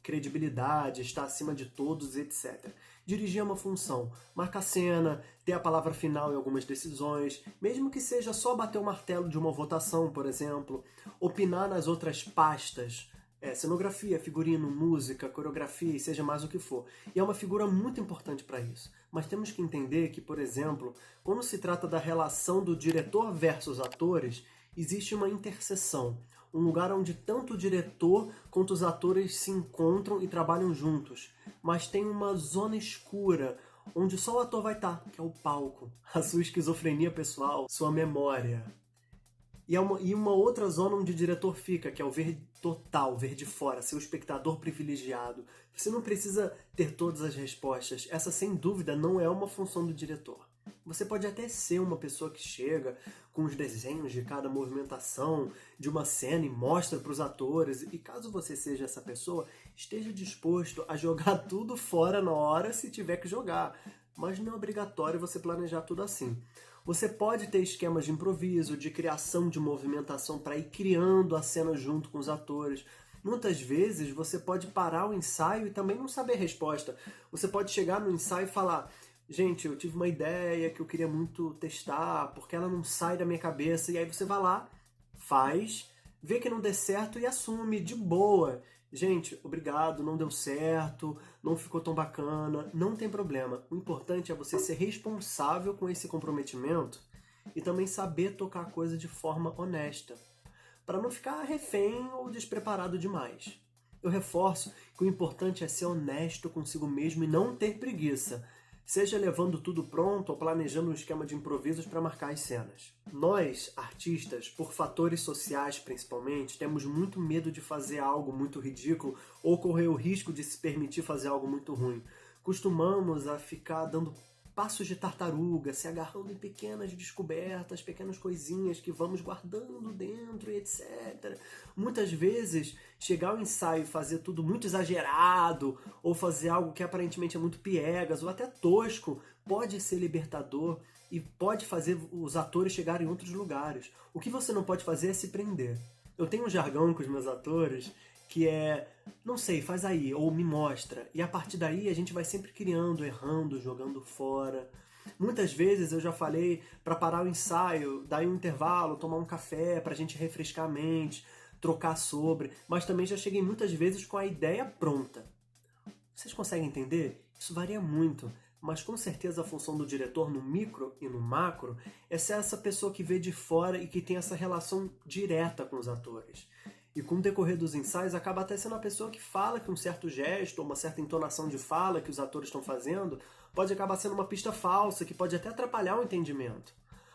credibilidade, está acima de todos, etc. Dirigir é uma função, marcar a cena, ter a palavra final em algumas decisões, mesmo que seja só bater o martelo de uma votação, por exemplo, opinar nas outras pastas, cenografia, figurino, música, coreografia, e seja mais o que for. E é uma figura muito importante para isso. Mas temos que entender que, por exemplo, quando se trata da relação do diretor versus atores, existe uma interseção. Um lugar onde tanto o diretor quanto os atores se encontram e trabalham juntos. Mas tem uma zona escura, onde só o ator vai estar, que é o palco. A sua esquizofrenia pessoal, sua memória. E uma outra zona onde o diretor fica, que é o ver total, ver de fora, ser o espectador privilegiado. Você não precisa ter todas as respostas. Essa, sem dúvida, não é uma função do diretor. Você pode até ser uma pessoa que chega com os desenhos de cada movimentação de uma cena e mostra para os atores. E caso você seja essa pessoa, esteja disposto a jogar tudo fora na hora se tiver que jogar. Mas não é obrigatório você planejar tudo assim. Você pode ter esquemas de improviso, de criação de movimentação para ir criando a cena junto com os atores. Muitas vezes você pode parar o ensaio e também não saber a resposta. Você pode chegar no ensaio e falar: gente, eu tive uma ideia que eu queria muito testar, porque ela não sai da minha cabeça. E aí você vai lá, faz, vê que não dê certo e assume de boa. Gente, obrigado, não deu certo, não ficou tão bacana, não tem problema. O importante é você ser responsável com esse comprometimento e também saber tocar a coisa de forma honesta, para não ficar refém ou despreparado demais. Eu reforço que o importante é ser honesto consigo mesmo e não ter preguiça, seja levando tudo pronto ou planejando um esquema de improvisos para marcar as cenas. Nós, artistas, por fatores sociais principalmente, temos muito medo de fazer algo muito ridículo ou correr o risco de se permitir fazer algo muito ruim. Costumamos a ficar dando passos de tartaruga, se agarrando em pequenas descobertas, pequenas coisinhas que vamos guardando dentro e etc. Muitas vezes, chegar ao ensaio e fazer tudo muito exagerado, ou fazer algo que aparentemente é muito piegas, ou até tosco, pode ser libertador e pode fazer os atores chegarem em outros lugares. O que você não pode fazer é se prender. Eu tenho um jargão com os meus atores que é, não sei, faz aí, ou me mostra. E a partir daí a gente vai sempre criando, errando, jogando fora. Muitas vezes eu já falei para parar o ensaio, dar um intervalo, tomar um café para a gente refrescar a mente, trocar sobre, mas também já cheguei muitas vezes com a ideia pronta. Vocês conseguem entender? Isso varia muito, mas com certeza a função do diretor no micro e no macro é ser essa pessoa que vê de fora e que tem essa relação direta com os atores. E com o decorrer dos ensaios, acaba até sendo a pessoa que fala que um certo gesto ou uma certa entonação de fala que os atores estão fazendo pode acabar sendo uma pista falsa, que pode até atrapalhar o entendimento.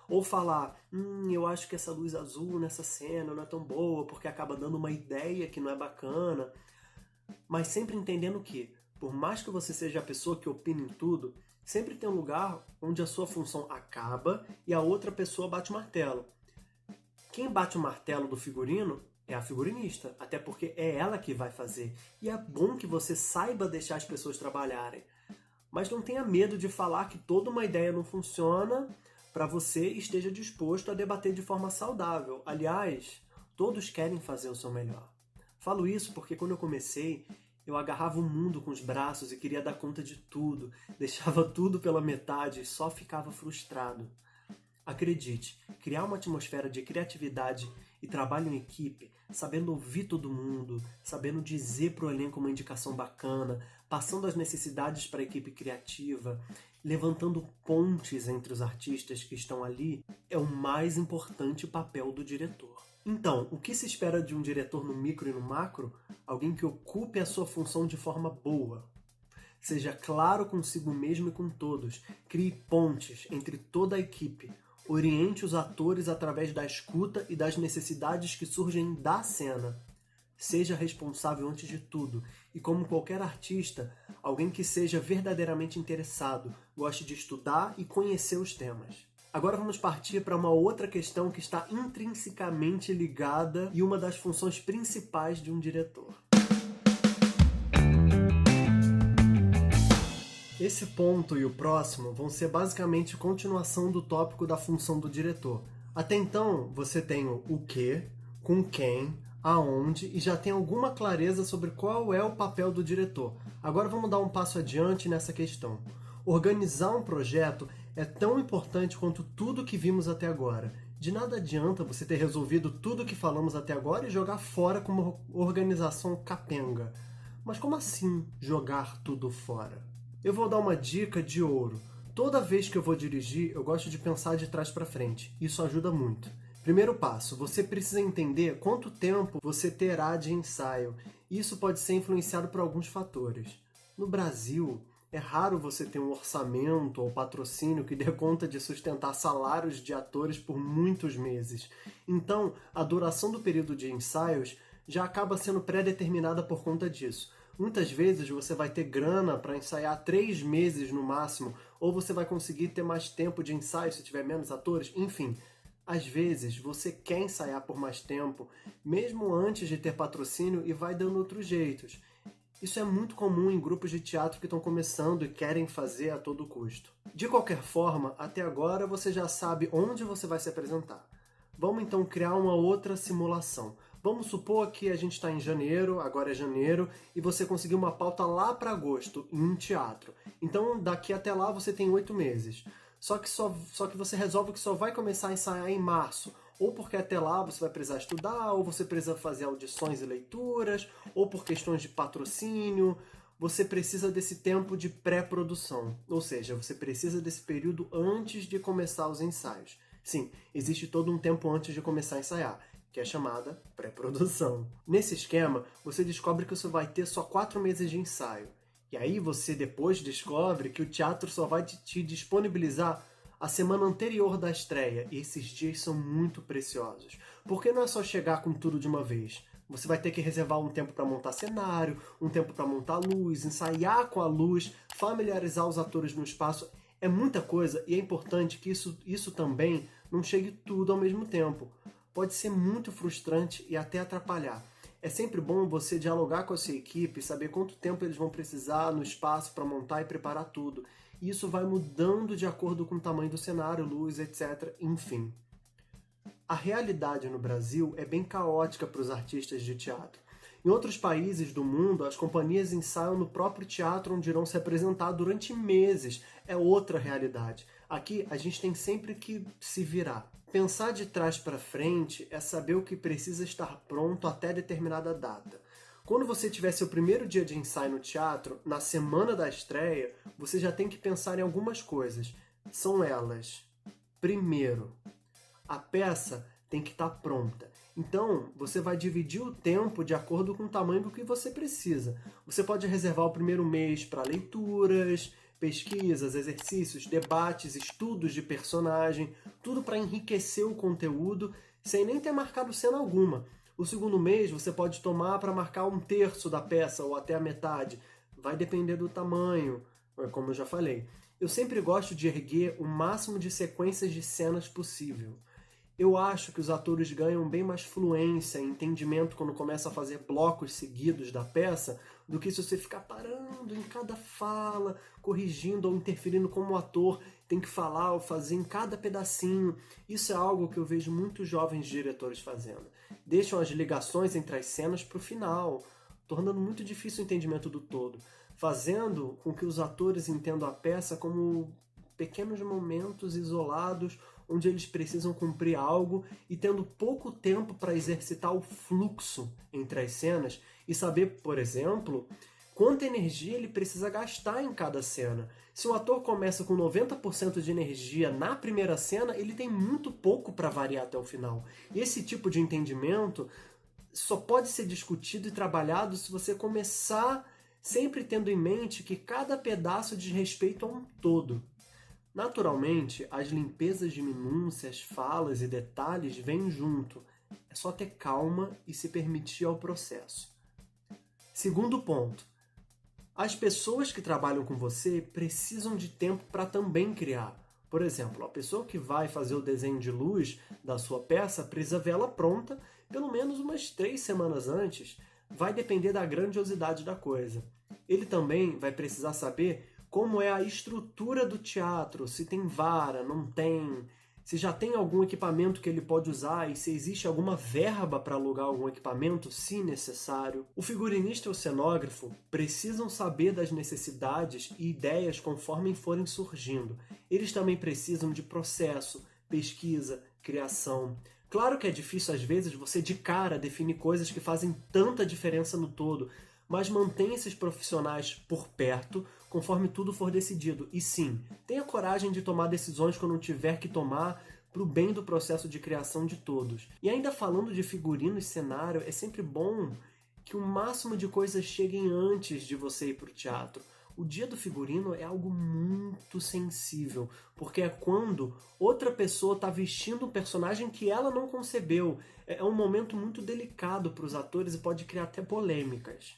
Ou falar, eu acho que essa luz azul nessa cena não é tão boa, porque acaba dando uma ideia que não é bacana. Mas sempre entendendo que, por mais que você seja a pessoa que opina em tudo, sempre tem um lugar onde a sua função acaba e a outra pessoa bate o martelo. Quem bate o martelo do figurino é a figurinista, até porque é ela que vai fazer. E é bom que você saiba deixar as pessoas trabalharem. Mas não tenha medo de falar que toda uma ideia não funciona para você esteja disposto a debater de forma saudável. Aliás, todos querem fazer o seu melhor. Falo isso porque quando eu comecei, eu agarrava o mundo com os braços e queria dar conta de tudo, deixava tudo pela metade e só ficava frustrado. Acredite, criar uma atmosfera de criatividade e trabalho em equipe, sabendo ouvir todo mundo, sabendo dizer para o elenco uma indicação bacana, passando as necessidades para a equipe criativa, levantando pontes entre os artistas que estão ali, é o mais importante papel do diretor. Então, o que se espera de um diretor no micro e no macro? Alguém que ocupe a sua função de forma boa. Seja claro consigo mesmo e com todos. Crie pontes entre toda a equipe. Oriente os atores através da escuta e das necessidades que surgem da cena. Seja responsável antes de tudo. E como qualquer artista, alguém que seja verdadeiramente interessado, goste de estudar e conhecer os temas. Agora vamos partir para uma outra questão que está intrinsecamente ligada e uma das funções principais de um diretor. Esse ponto e o próximo vão ser basicamente continuação do tópico da função do diretor. Até então, você tem o que, com quem, aonde e já tem alguma clareza sobre qual é o papel do diretor. Agora vamos dar um passo adiante nessa questão. Organizar um projeto é tão importante quanto tudo que vimos até agora. De nada adianta você ter resolvido tudo que falamos até agora e jogar fora com uma organização capenga. Mas como assim jogar tudo fora? Eu vou dar uma dica de ouro. Toda vez que eu vou dirigir, eu gosto de pensar de trás para frente. Isso ajuda muito. Primeiro passo, você precisa entender quanto tempo você terá de ensaio. Isso pode ser influenciado por alguns fatores. No Brasil, é raro você ter um orçamento ou patrocínio que dê conta de sustentar salários de atores por muitos meses. Então, a duração do período de ensaios já acaba sendo pré-determinada por conta disso. Muitas vezes você vai ter grana para ensaiar 3 meses no máximo, ou você vai conseguir ter mais tempo de ensaio se tiver menos atores, enfim. Às vezes você quer ensaiar por mais tempo, mesmo antes de ter patrocínio, e vai dando outros jeitos. Isso é muito comum em grupos de teatro que estão começando e querem fazer a todo custo. De qualquer forma, até agora você já sabe onde você vai se apresentar. Vamos então criar uma outra simulação. Vamos supor que a gente está em janeiro, agora é janeiro, e você conseguiu uma pauta lá para agosto, em um teatro. Então, daqui até lá você tem 8 meses. Só que você resolve que só vai começar a ensaiar em março. Ou porque até lá você vai precisar estudar, ou você precisa fazer audições e leituras, ou por questões de patrocínio. Você precisa desse tempo de pré-produção. Ou seja, você precisa desse período antes de começar os ensaios. Sim, existe todo um tempo antes de começar a ensaiar, que é chamada pré-produção. Nesse esquema, você descobre que você vai ter só 4 meses de ensaio. E aí você depois descobre que o teatro só vai te disponibilizar a semana anterior da estreia. E esses dias são muito preciosos. Porque não é só chegar com tudo de uma vez. Você vai ter que reservar um tempo para montar cenário, um tempo para montar luz, ensaiar com a luz, familiarizar os atores no espaço. É muita coisa e é importante que isso também não chegue tudo ao mesmo tempo. Pode ser muito frustrante e até atrapalhar. É sempre bom você dialogar com a sua equipe, saber quanto tempo eles vão precisar no espaço para montar e preparar tudo. E isso vai mudando de acordo com o tamanho do cenário, luz, etc. Enfim. A realidade no Brasil é bem caótica para os artistas de teatro. Em outros países do mundo, as companhias ensaiam no próprio teatro onde irão se apresentar durante meses. É outra realidade. Aqui, a gente tem sempre que se virar. Pensar de trás para frente é saber o que precisa estar pronto até determinada data. Quando você tiver seu primeiro dia de ensaio no teatro, na semana da estreia, você já tem que pensar em algumas coisas. São elas: primeiro, a peça tem que estar pronta. Então, você vai dividir o tempo de acordo com o tamanho do que você precisa. Você pode reservar o primeiro mês para leituras, pesquisas, exercícios, debates, estudos de personagem, tudo para enriquecer o conteúdo, sem nem ter marcado cena alguma. O segundo mês você pode tomar para marcar um terço da peça ou até a metade. Vai depender do tamanho, como eu já falei. Eu sempre gosto de erguer o máximo de sequências de cenas possível. Eu acho que os atores ganham bem mais fluência e entendimento quando começam a fazer blocos seguidos da peça do que se você ficar parando em cada fala, corrigindo ou interferindo como o ator tem que falar ou fazer em cada pedacinho. Isso é algo que eu vejo muitos jovens diretores fazendo. Deixam as ligações entre as cenas para o final, tornando muito difícil o entendimento do todo, fazendo com que os atores entendam a peça como pequenos momentos isolados onde eles precisam cumprir algo e tendo pouco tempo para exercitar o fluxo entre as cenas e saber, por exemplo, quanta energia ele precisa gastar em cada cena. Se o ator começa com 90% de energia na primeira cena, ele tem muito pouco para variar até o final. E esse tipo de entendimento só pode ser discutido e trabalhado se você começar sempre tendo em mente que cada pedaço diz respeito a um todo. Naturalmente, as limpezas de minúcias, falas e detalhes vêm junto. É só ter calma e se permitir ao processo. Segundo ponto. As pessoas que trabalham com você precisam de tempo para também criar. Por exemplo, a pessoa que vai fazer o desenho de luz da sua peça precisa vê-la pronta pelo menos umas 3 semanas antes. Vai depender da grandiosidade da coisa. Ele também vai precisar saber como é a estrutura do teatro, se tem vara, não tem, se já tem algum equipamento que ele pode usar e se existe alguma verba para alugar algum equipamento, se necessário. O figurinista e o cenógrafo precisam saber das necessidades e ideias conforme forem surgindo. Eles também precisam de processo, pesquisa, criação. Claro que é difícil às vezes você de cara definir coisas que fazem tanta diferença no todo, mas mantenha esses profissionais por perto conforme tudo for decidido. E sim, tenha coragem de tomar decisões quando tiver que tomar para o bem do processo de criação de todos. E ainda falando de figurino e cenário, é sempre bom que o máximo de coisas cheguem antes de você ir para o teatro. O dia do figurino é algo muito sensível, porque é quando outra pessoa está vestindo um personagem que ela não concebeu. É um momento muito delicado para os atores e pode criar até polêmicas.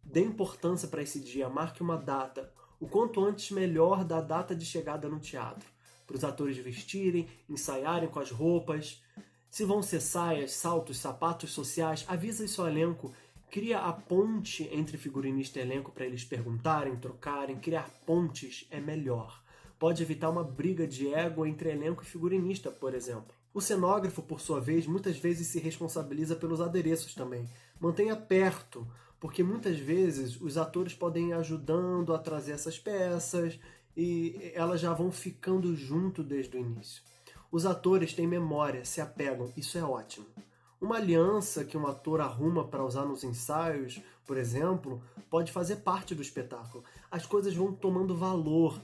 Dê importância para esse dia, marque uma data, o quanto antes melhor da data de chegada no teatro, para os atores vestirem, ensaiarem com as roupas. Se vão ser saias, saltos, sapatos sociais, avisa isso ao elenco, cria a ponte entre figurinista e elenco para eles perguntarem, trocarem, criar pontes é melhor. Pode evitar uma briga de ego entre elenco e figurinista, por exemplo. O cenógrafo, por sua vez, muitas vezes se responsabiliza pelos adereços também. Mantenha perto, porque muitas vezes os atores podem ir ajudando a trazer essas peças e elas já vão ficando junto desde o início. Os atores têm memória, se apegam, isso é ótimo. Uma aliança que um ator arruma para usar nos ensaios, por exemplo, pode fazer parte do espetáculo. As coisas vão tomando valor.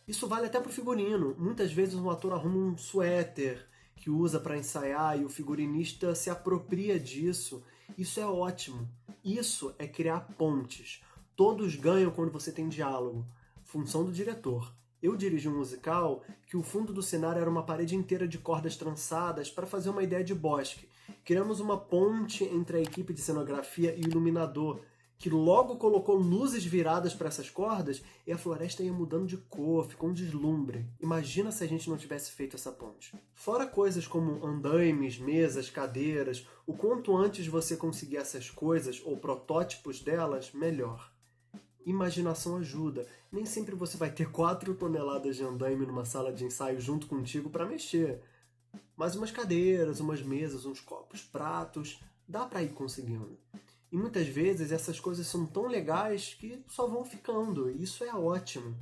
Isso vale até para o figurino. Muitas vezes um ator arruma um suéter que usa para ensaiar e o figurinista se apropria disso. Isso é ótimo. Isso é criar pontes. Todos ganham quando você tem diálogo. Função do diretor. Eu dirigi um musical que o fundo do cenário era uma parede inteira de cordas trançadas para fazer uma ideia de bosque. Criamos uma ponte entre a equipe de cenografia e o iluminador, que logo colocou luzes viradas para essas cordas e a floresta ia mudando de cor, ficou um deslumbre. Imagina se a gente não tivesse feito essa ponte. Fora coisas como andaimes, mesas, cadeiras, o quanto antes você conseguir essas coisas ou protótipos delas, melhor. Imaginação ajuda. Nem sempre você vai ter 4 toneladas de andaime numa sala de ensaio junto contigo para mexer. Mas umas cadeiras, umas mesas, uns copos, pratos, dá para ir conseguindo. E muitas vezes essas coisas são tão legais que só vão ficando, e isso é ótimo.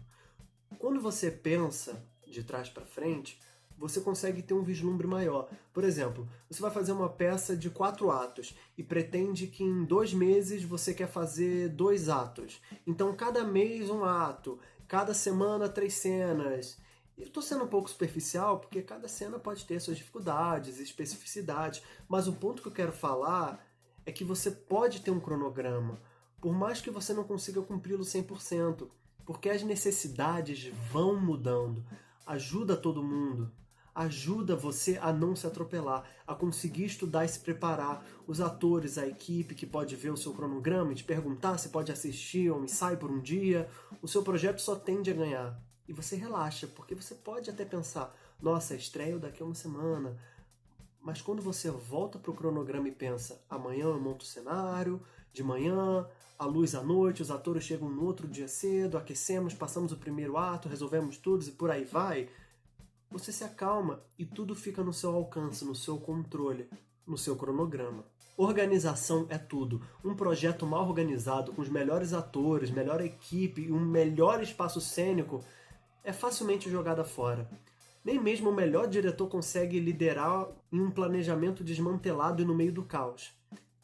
Quando você pensa de trás para frente, você consegue ter um vislumbre maior. Por exemplo, você vai fazer uma peça de 4 atos e pretende que em 2 meses você quer fazer 2 atos. Então, cada mês um ato, cada semana 3 cenas. Eu estou sendo um pouco superficial porque cada cena pode ter suas dificuldades e especificidades, mas o ponto que eu quero falar é que você pode ter um cronograma, por mais que você não consiga cumpri-lo 100%, porque as necessidades vão mudando. Ajuda todo mundo. Ajuda você a não se atropelar, a conseguir estudar e se preparar. Os atores, a equipe que pode ver o seu cronograma e te perguntar se pode assistir a um ensaio por um dia. O seu projeto só tende a ganhar. E você relaxa, porque você pode até pensar, nossa, estreio daqui a uma semana. Mas quando você volta para o cronograma e pensa, amanhã eu monto o cenário, de manhã, a luz à noite, os atores chegam no outro dia cedo, aquecemos, passamos o primeiro ato, resolvemos tudo e por aí vai, você se acalma e tudo fica no seu alcance, no seu controle, no seu cronograma. Organização é tudo. Um projeto mal organizado, com os melhores atores, melhor equipe e um melhor espaço cênico, é facilmente jogada fora. Nem mesmo o melhor diretor consegue liderar em um planejamento desmantelado e no meio do caos.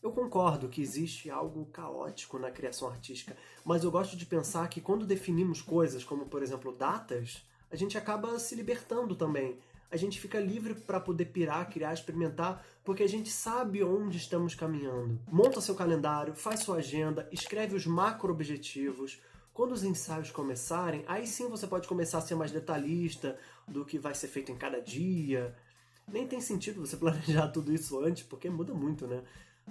Eu concordo que existe algo caótico na criação artística, mas eu gosto de pensar que quando definimos coisas, como por exemplo datas, a gente acaba se libertando também. A gente fica livre para poder pirar, criar, experimentar, porque a gente sabe onde estamos caminhando. Monta seu calendário, faz sua agenda, escreve os macro-objetivos. Quando os ensaios começarem, aí sim você pode começar a ser mais detalhista do que vai ser feito em cada dia. Nem tem sentido você planejar tudo isso antes, porque muda muito, né?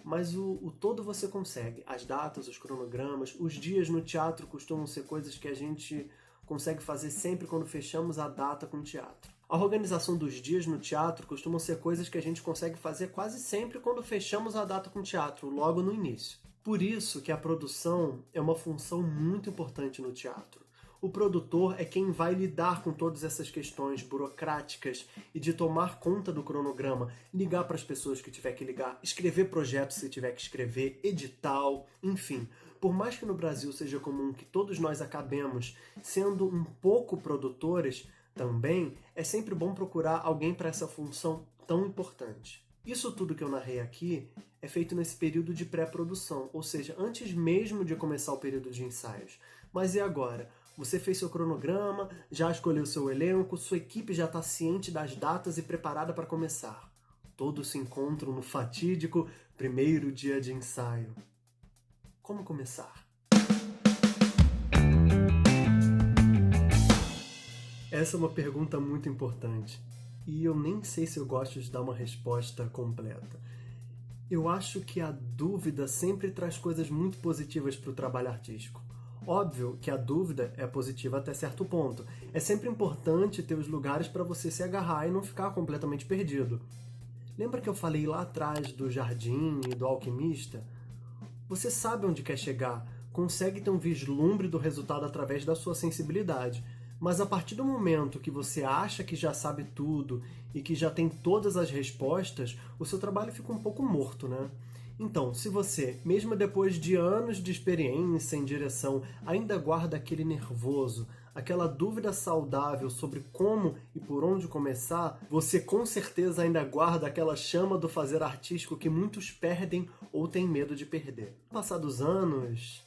Mas o todo você consegue. As datas, os cronogramas, os dias no teatro costumam ser coisas que a gente consegue fazer sempre quando fechamos a data com o teatro. A organização dos dias no teatro costumam ser coisas que a gente consegue fazer quase sempre quando fechamos a data com o teatro, logo no início. Por isso que a produção é uma função muito importante no teatro. O produtor é quem vai lidar com todas essas questões burocráticas e de tomar conta do cronograma, ligar para as pessoas que tiver que ligar, escrever projetos se tiver que escrever, edital, enfim. Por mais que no Brasil seja comum que todos nós acabemos sendo um pouco produtores, também é sempre bom procurar alguém para essa função tão importante. Isso tudo que eu narrei aqui é feito nesse período de pré-produção, ou seja, antes mesmo de começar o período de ensaios. Mas e agora? Você fez seu cronograma, já escolheu seu elenco, sua equipe já está ciente das datas e preparada para começar. Todos se encontram no fatídico primeiro dia de ensaio. Como começar? Essa é uma pergunta muito importante. E eu nem sei se eu gosto de dar uma resposta completa. Eu acho que a dúvida sempre traz coisas muito positivas para o trabalho artístico. Óbvio que a dúvida é positiva até certo ponto. É sempre importante ter os lugares para você se agarrar e não ficar completamente perdido. Lembra que eu falei lá atrás do jardim e do alquimista? Você sabe onde quer chegar, consegue ter um vislumbre do resultado através da sua sensibilidade. Mas a partir do momento que você acha que já sabe tudo e que já tem todas as respostas, o seu trabalho fica um pouco morto, né? Então, se você, mesmo depois de anos de experiência em direção, ainda guarda aquele nervoso, aquela dúvida saudável sobre como e por onde começar, você com certeza ainda guarda aquela chama do fazer artístico que muitos perdem ou têm medo de perder. Passados anos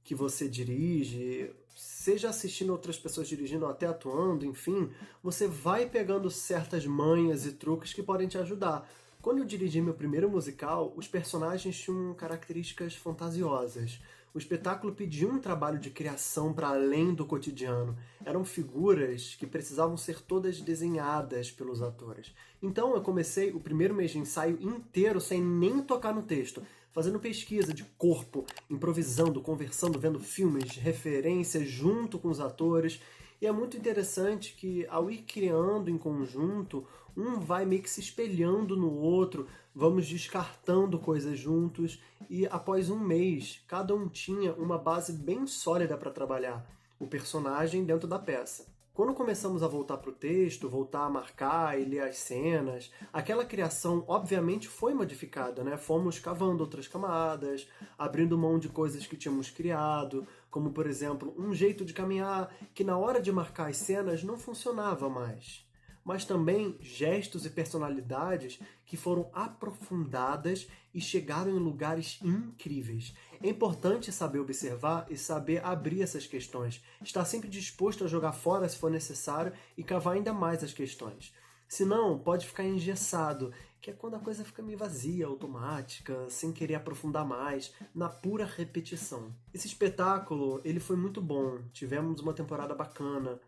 que você dirige, seja assistindo outras pessoas dirigindo ou até atuando, enfim, você vai pegando certas manhas e truques que podem te ajudar. Quando eu dirigi meu primeiro musical, os personagens tinham características fantasiosas. O espetáculo pedia um trabalho de criação para além do cotidiano. Eram figuras que precisavam ser todas desenhadas pelos atores. Então eu comecei o primeiro mês de ensaio inteiro sem nem tocar no texto, fazendo pesquisa de corpo, improvisando, conversando, vendo filmes, referências junto com os atores. E é muito interessante que, ao ir criando em conjunto, um vai meio que se espelhando no outro, vamos descartando coisas juntos, e após um mês, cada um tinha uma base bem sólida para trabalhar, o personagem dentro da peça. Quando começamos a voltar para o texto, voltar a marcar e ler as cenas, aquela criação obviamente foi modificada, né? Fomos cavando outras camadas, abrindo mão de coisas que tínhamos criado, como por exemplo, um jeito de caminhar que na hora de marcar as cenas não funcionava mais. Mas também gestos e personalidades que foram aprofundadas e chegaram em lugares incríveis. É importante saber observar e saber abrir essas questões, estar sempre disposto a jogar fora se for necessário e cavar ainda mais as questões. Senão, pode ficar engessado, que é quando a coisa fica meio vazia, automática, sem querer aprofundar mais, na pura repetição. Esse espetáculo, ele foi muito bom, tivemos uma temporada bacana.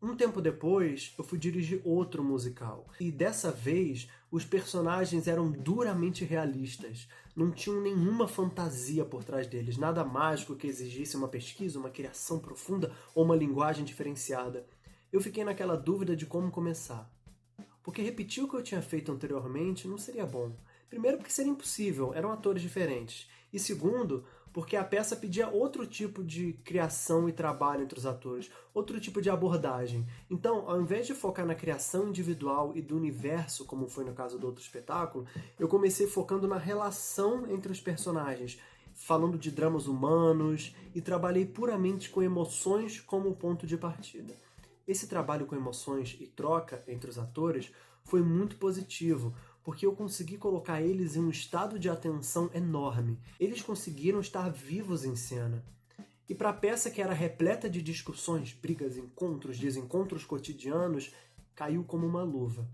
Um tempo depois, eu fui dirigir outro musical. E dessa vez, os personagens eram duramente realistas. Não tinham nenhuma fantasia por trás deles, nada mágico que exigisse uma pesquisa, uma criação profunda ou uma linguagem diferenciada. Eu fiquei naquela dúvida de como começar. Porque repetir o que eu tinha feito anteriormente não seria bom. Primeiro, porque seria impossível, eram atores diferentes. E segundo, porque a peça pedia outro tipo de criação e trabalho entre os atores, outro tipo de abordagem. Então, ao invés de focar na criação individual e do universo, como foi no caso do outro espetáculo, eu comecei focando na relação entre os personagens, falando de dramas humanos e trabalhei puramente com emoções como ponto de partida. Esse trabalho com emoções e troca entre os atores foi muito positivo, porque eu consegui colocar eles em um estado de atenção enorme. Eles conseguiram estar vivos em cena. E para a peça que era repleta de discussões, brigas, encontros, desencontros cotidianos, caiu como uma luva.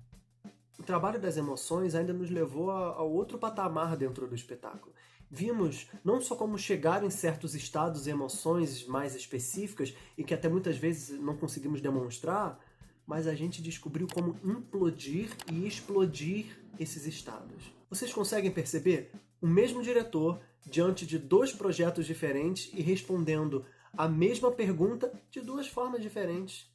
O trabalho das emoções ainda nos levou a outro patamar dentro do espetáculo. Vimos não só como chegar em certos estados e emoções mais específicas e que até muitas vezes não conseguimos demonstrar, mas a gente descobriu como implodir e explodir esses estados. Vocês conseguem perceber? O mesmo diretor, diante de dois projetos diferentes e respondendo a mesma pergunta de duas formas diferentes.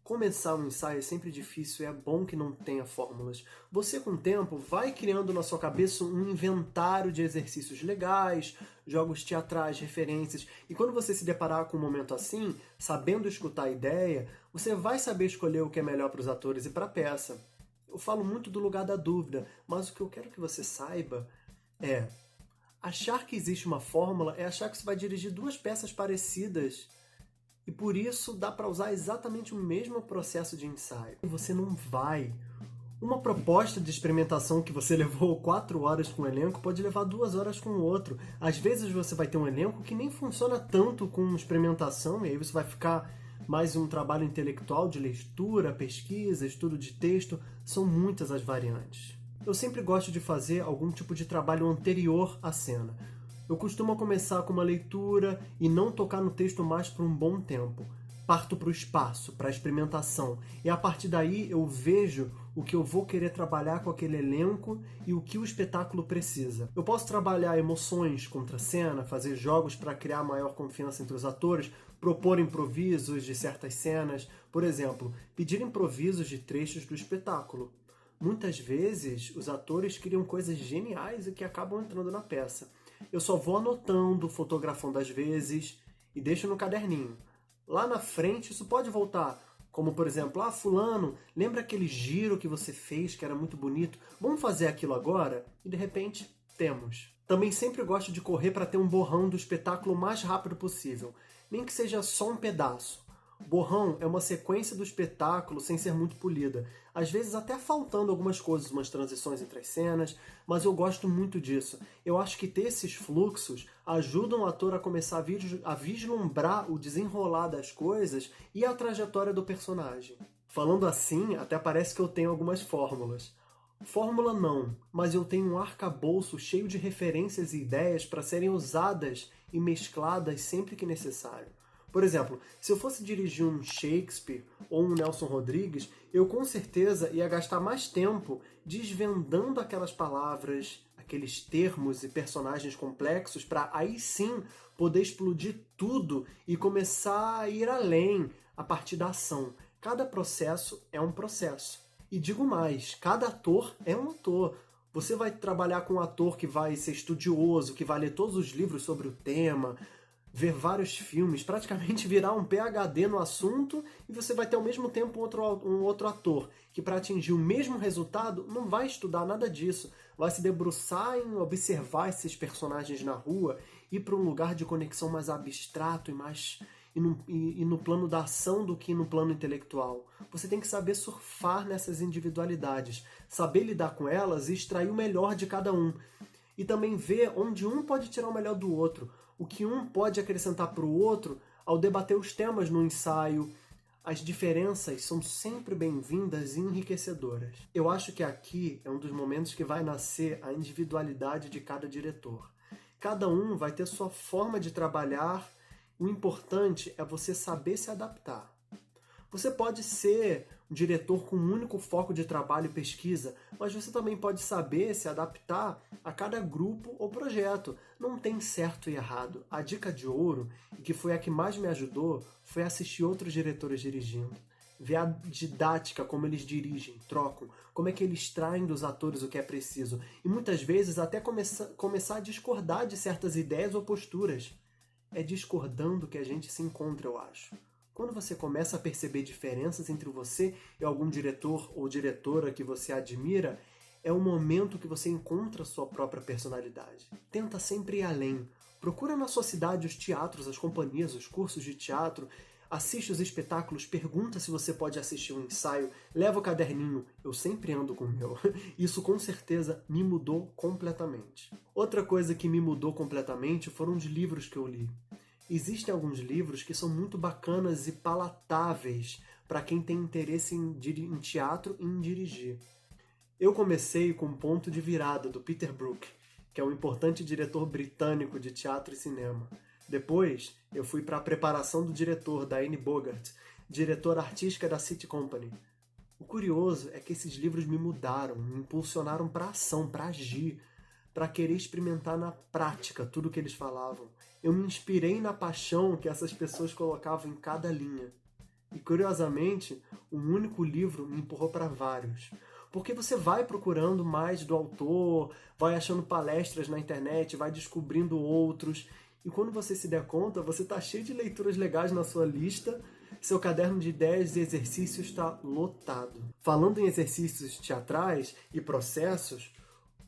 Começar um ensaio é sempre difícil e é bom que não tenha fórmulas. Você, com o tempo, vai criando na sua cabeça um inventário de exercícios legais, jogos teatrais, referências, e quando você se deparar com um momento assim, sabendo escutar a ideia, você vai saber escolher o que é melhor para os atores e para a peça. Eu falo muito do lugar da dúvida, mas o que eu quero que você saiba é: achar que existe uma fórmula é achar que você vai dirigir duas peças parecidas. E por isso dá para usar exatamente o mesmo processo de ensaio. E você não vai. Uma proposta de experimentação que você levou 4 horas com um elenco pode levar 2 horas com o outro. Às vezes você vai ter um elenco que nem funciona tanto com experimentação, e aí você vai ficar mais um trabalho intelectual de leitura, pesquisa, estudo de texto. São muitas as variantes. Eu sempre gosto de fazer algum tipo de trabalho anterior à cena. Eu costumo começar com uma leitura e não tocar no texto mais por um bom tempo. Parto para o espaço, para a experimentação, e a partir daí eu vejo o que eu vou querer trabalhar com aquele elenco e o que o espetáculo precisa. Eu posso trabalhar emoções contra a cena, fazer jogos para criar maior confiança entre os atores, propor improvisos de certas cenas, por exemplo, pedir improvisos de trechos do espetáculo. Muitas vezes os atores criam coisas geniais e que acabam entrando na peça. Eu só vou anotando, fotografando às vezes e deixo no caderninho. Lá na frente isso pode voltar, como por exemplo, fulano, lembra aquele giro que você fez que era muito bonito? Vamos fazer aquilo agora? E de repente, temos. Também sempre gosto de correr para ter um borrão do espetáculo o mais rápido possível, nem que seja só um pedaço. Borrão é uma sequência do espetáculo sem ser muito polida, às vezes até faltando algumas coisas, umas transições entre as cenas, mas eu gosto muito disso. Eu acho que ter esses fluxos ajudam o ator a começar a vislumbrar o desenrolar das coisas e a trajetória do personagem. Falando assim, até parece que eu tenho algumas fórmulas. Fórmula não, mas eu tenho um arcabouço cheio de referências e ideias para serem usadas e mescladas sempre que necessário. Por exemplo, se eu fosse dirigir um Shakespeare ou um Nelson Rodrigues, eu com certeza ia gastar mais tempo desvendando aquelas palavras, aqueles termos e personagens complexos para aí sim poder explodir tudo e começar a ir além a partir da ação. Cada processo é um processo. E digo mais, cada ator é um ator. Você vai trabalhar com um ator que vai ser estudioso, que vai ler todos os livros sobre o tema, ver vários filmes, praticamente virar um PhD no assunto, e você vai ter ao mesmo tempo um outro ator que, para atingir o mesmo resultado, não vai estudar nada disso, vai se debruçar em observar esses personagens na rua, ir para um lugar de conexão mais abstrato e no plano da ação do que no plano intelectual. Você tem que saber surfar nessas individualidades, saber lidar com elas e extrair o melhor de cada um. E também ver onde um pode tirar o melhor do outro, o que um pode acrescentar para o outro ao debater os temas no ensaio. As diferenças são sempre bem-vindas e enriquecedoras. Eu acho que aqui é um dos momentos que vai nascer a individualidade de cada diretor. Cada um vai ter sua forma de trabalhar. O importante é você saber se adaptar. Você pode ser um diretor com um único foco de trabalho e pesquisa, mas você também pode saber se adaptar a cada grupo ou projeto. Não tem certo e errado. A dica de ouro, e que foi a que mais me ajudou, foi assistir outros diretores dirigindo. Ver a didática, como eles dirigem, trocam, como é que eles extraem dos atores o que é preciso. E muitas vezes até começar a discordar de certas ideias ou posturas. É discordando que a gente se encontra, eu acho. Quando você começa a perceber diferenças entre você e algum diretor ou diretora que você admira, é o momento que você encontra a sua própria personalidade. Tenta sempre ir além. Procura na sua cidade os teatros, as companhias, os cursos de teatro, assiste os espetáculos, pergunta se você pode assistir um ensaio, leva o caderninho, eu sempre ando com o meu. Isso com certeza me mudou completamente. Outra coisa que me mudou completamente foram os livros que eu li. Existem alguns livros que são muito bacanas e palatáveis para quem tem interesse em teatro e em dirigir. Eu comecei com Ponto de Virada, do Peter Brook, que é um importante diretor britânico de teatro e cinema. Depois, eu fui para A Preparação do Diretor, da Anne Bogart, diretora artística da City Company. O curioso é que esses livros me mudaram, me impulsionaram para ação, para agir, para querer experimentar na prática tudo o que eles falavam. Eu me inspirei na paixão que essas pessoas colocavam em cada linha. E, curiosamente, um único livro me empurrou para vários. Porque você vai procurando mais do autor, vai achando palestras na internet, vai descobrindo outros. E quando você se der conta, você está cheio de leituras legais na sua lista, seu caderno de ideias e exercícios está lotado. Falando em exercícios teatrais e processos,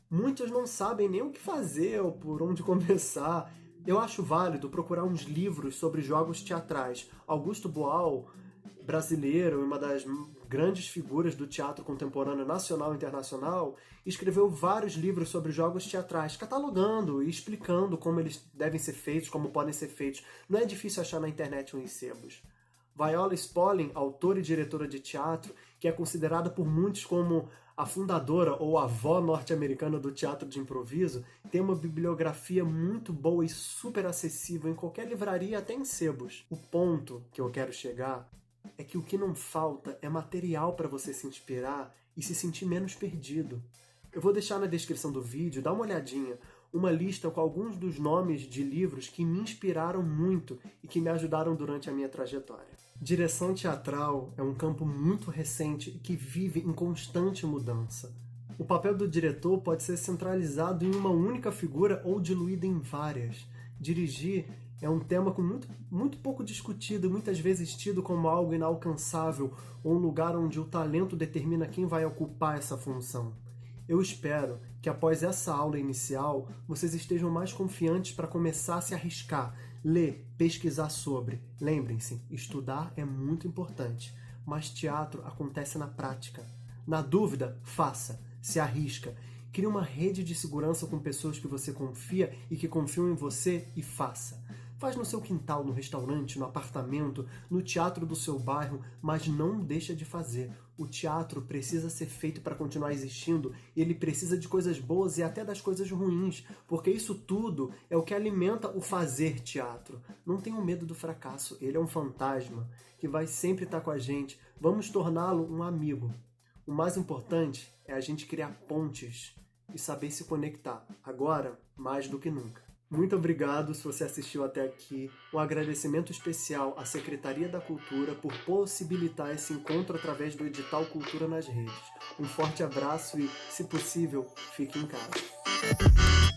muitos não sabem nem o que fazer ou por onde começar. Eu acho válido procurar uns livros sobre jogos teatrais. Augusto Boal, brasileiro, uma das grandes figuras do teatro contemporâneo nacional e internacional, escreveu vários livros sobre jogos teatrais, catalogando e explicando como eles devem ser feitos, como podem ser feitos. Não é difícil achar na internet uns sebos. Viola Spolin, autora e diretora de teatro, que é considerada por muitos como a fundadora ou a avó norte-americana do teatro de improviso, tem uma bibliografia muito boa e super acessível em qualquer livraria, até em sebos. O ponto que eu quero chegar é que o que não falta é material para você se inspirar e se sentir menos perdido. Eu vou deixar na descrição do vídeo, dá uma olhadinha, uma lista com alguns dos nomes de livros que me inspiraram muito e que me ajudaram durante a minha trajetória. Direção teatral é um campo muito recente e que vive em constante mudança. O papel do diretor pode ser centralizado em uma única figura ou diluído em várias. Dirigir é um tema com muito pouco discutido e muitas vezes tido como algo inalcançável ou um lugar onde o talento determina quem vai ocupar essa função. Eu espero que após essa aula inicial vocês estejam mais confiantes para começar a se arriscar, ler, pesquisar sobre. Lembrem-se, estudar é muito importante, mas teatro acontece na prática. Na dúvida, faça, se arrisca. Crie uma rede de segurança com pessoas que você confia e que confiam em você e faça. Faz no seu quintal, no restaurante, no apartamento, no teatro do seu bairro, mas não deixa de fazer. O teatro precisa ser feito para continuar existindo e ele precisa de coisas boas e até das coisas ruins, porque isso tudo é o que alimenta o fazer teatro. Não tenham medo do fracasso, ele é um fantasma que vai sempre estar com a gente. Vamos torná-lo um amigo. O mais importante é a gente criar pontes e saber se conectar, agora mais do que nunca. Muito obrigado se você assistiu até aqui. Um agradecimento especial à Secretaria da Cultura por possibilitar esse encontro através do edital Cultura nas Redes. Um forte abraço e, se possível, fique em casa.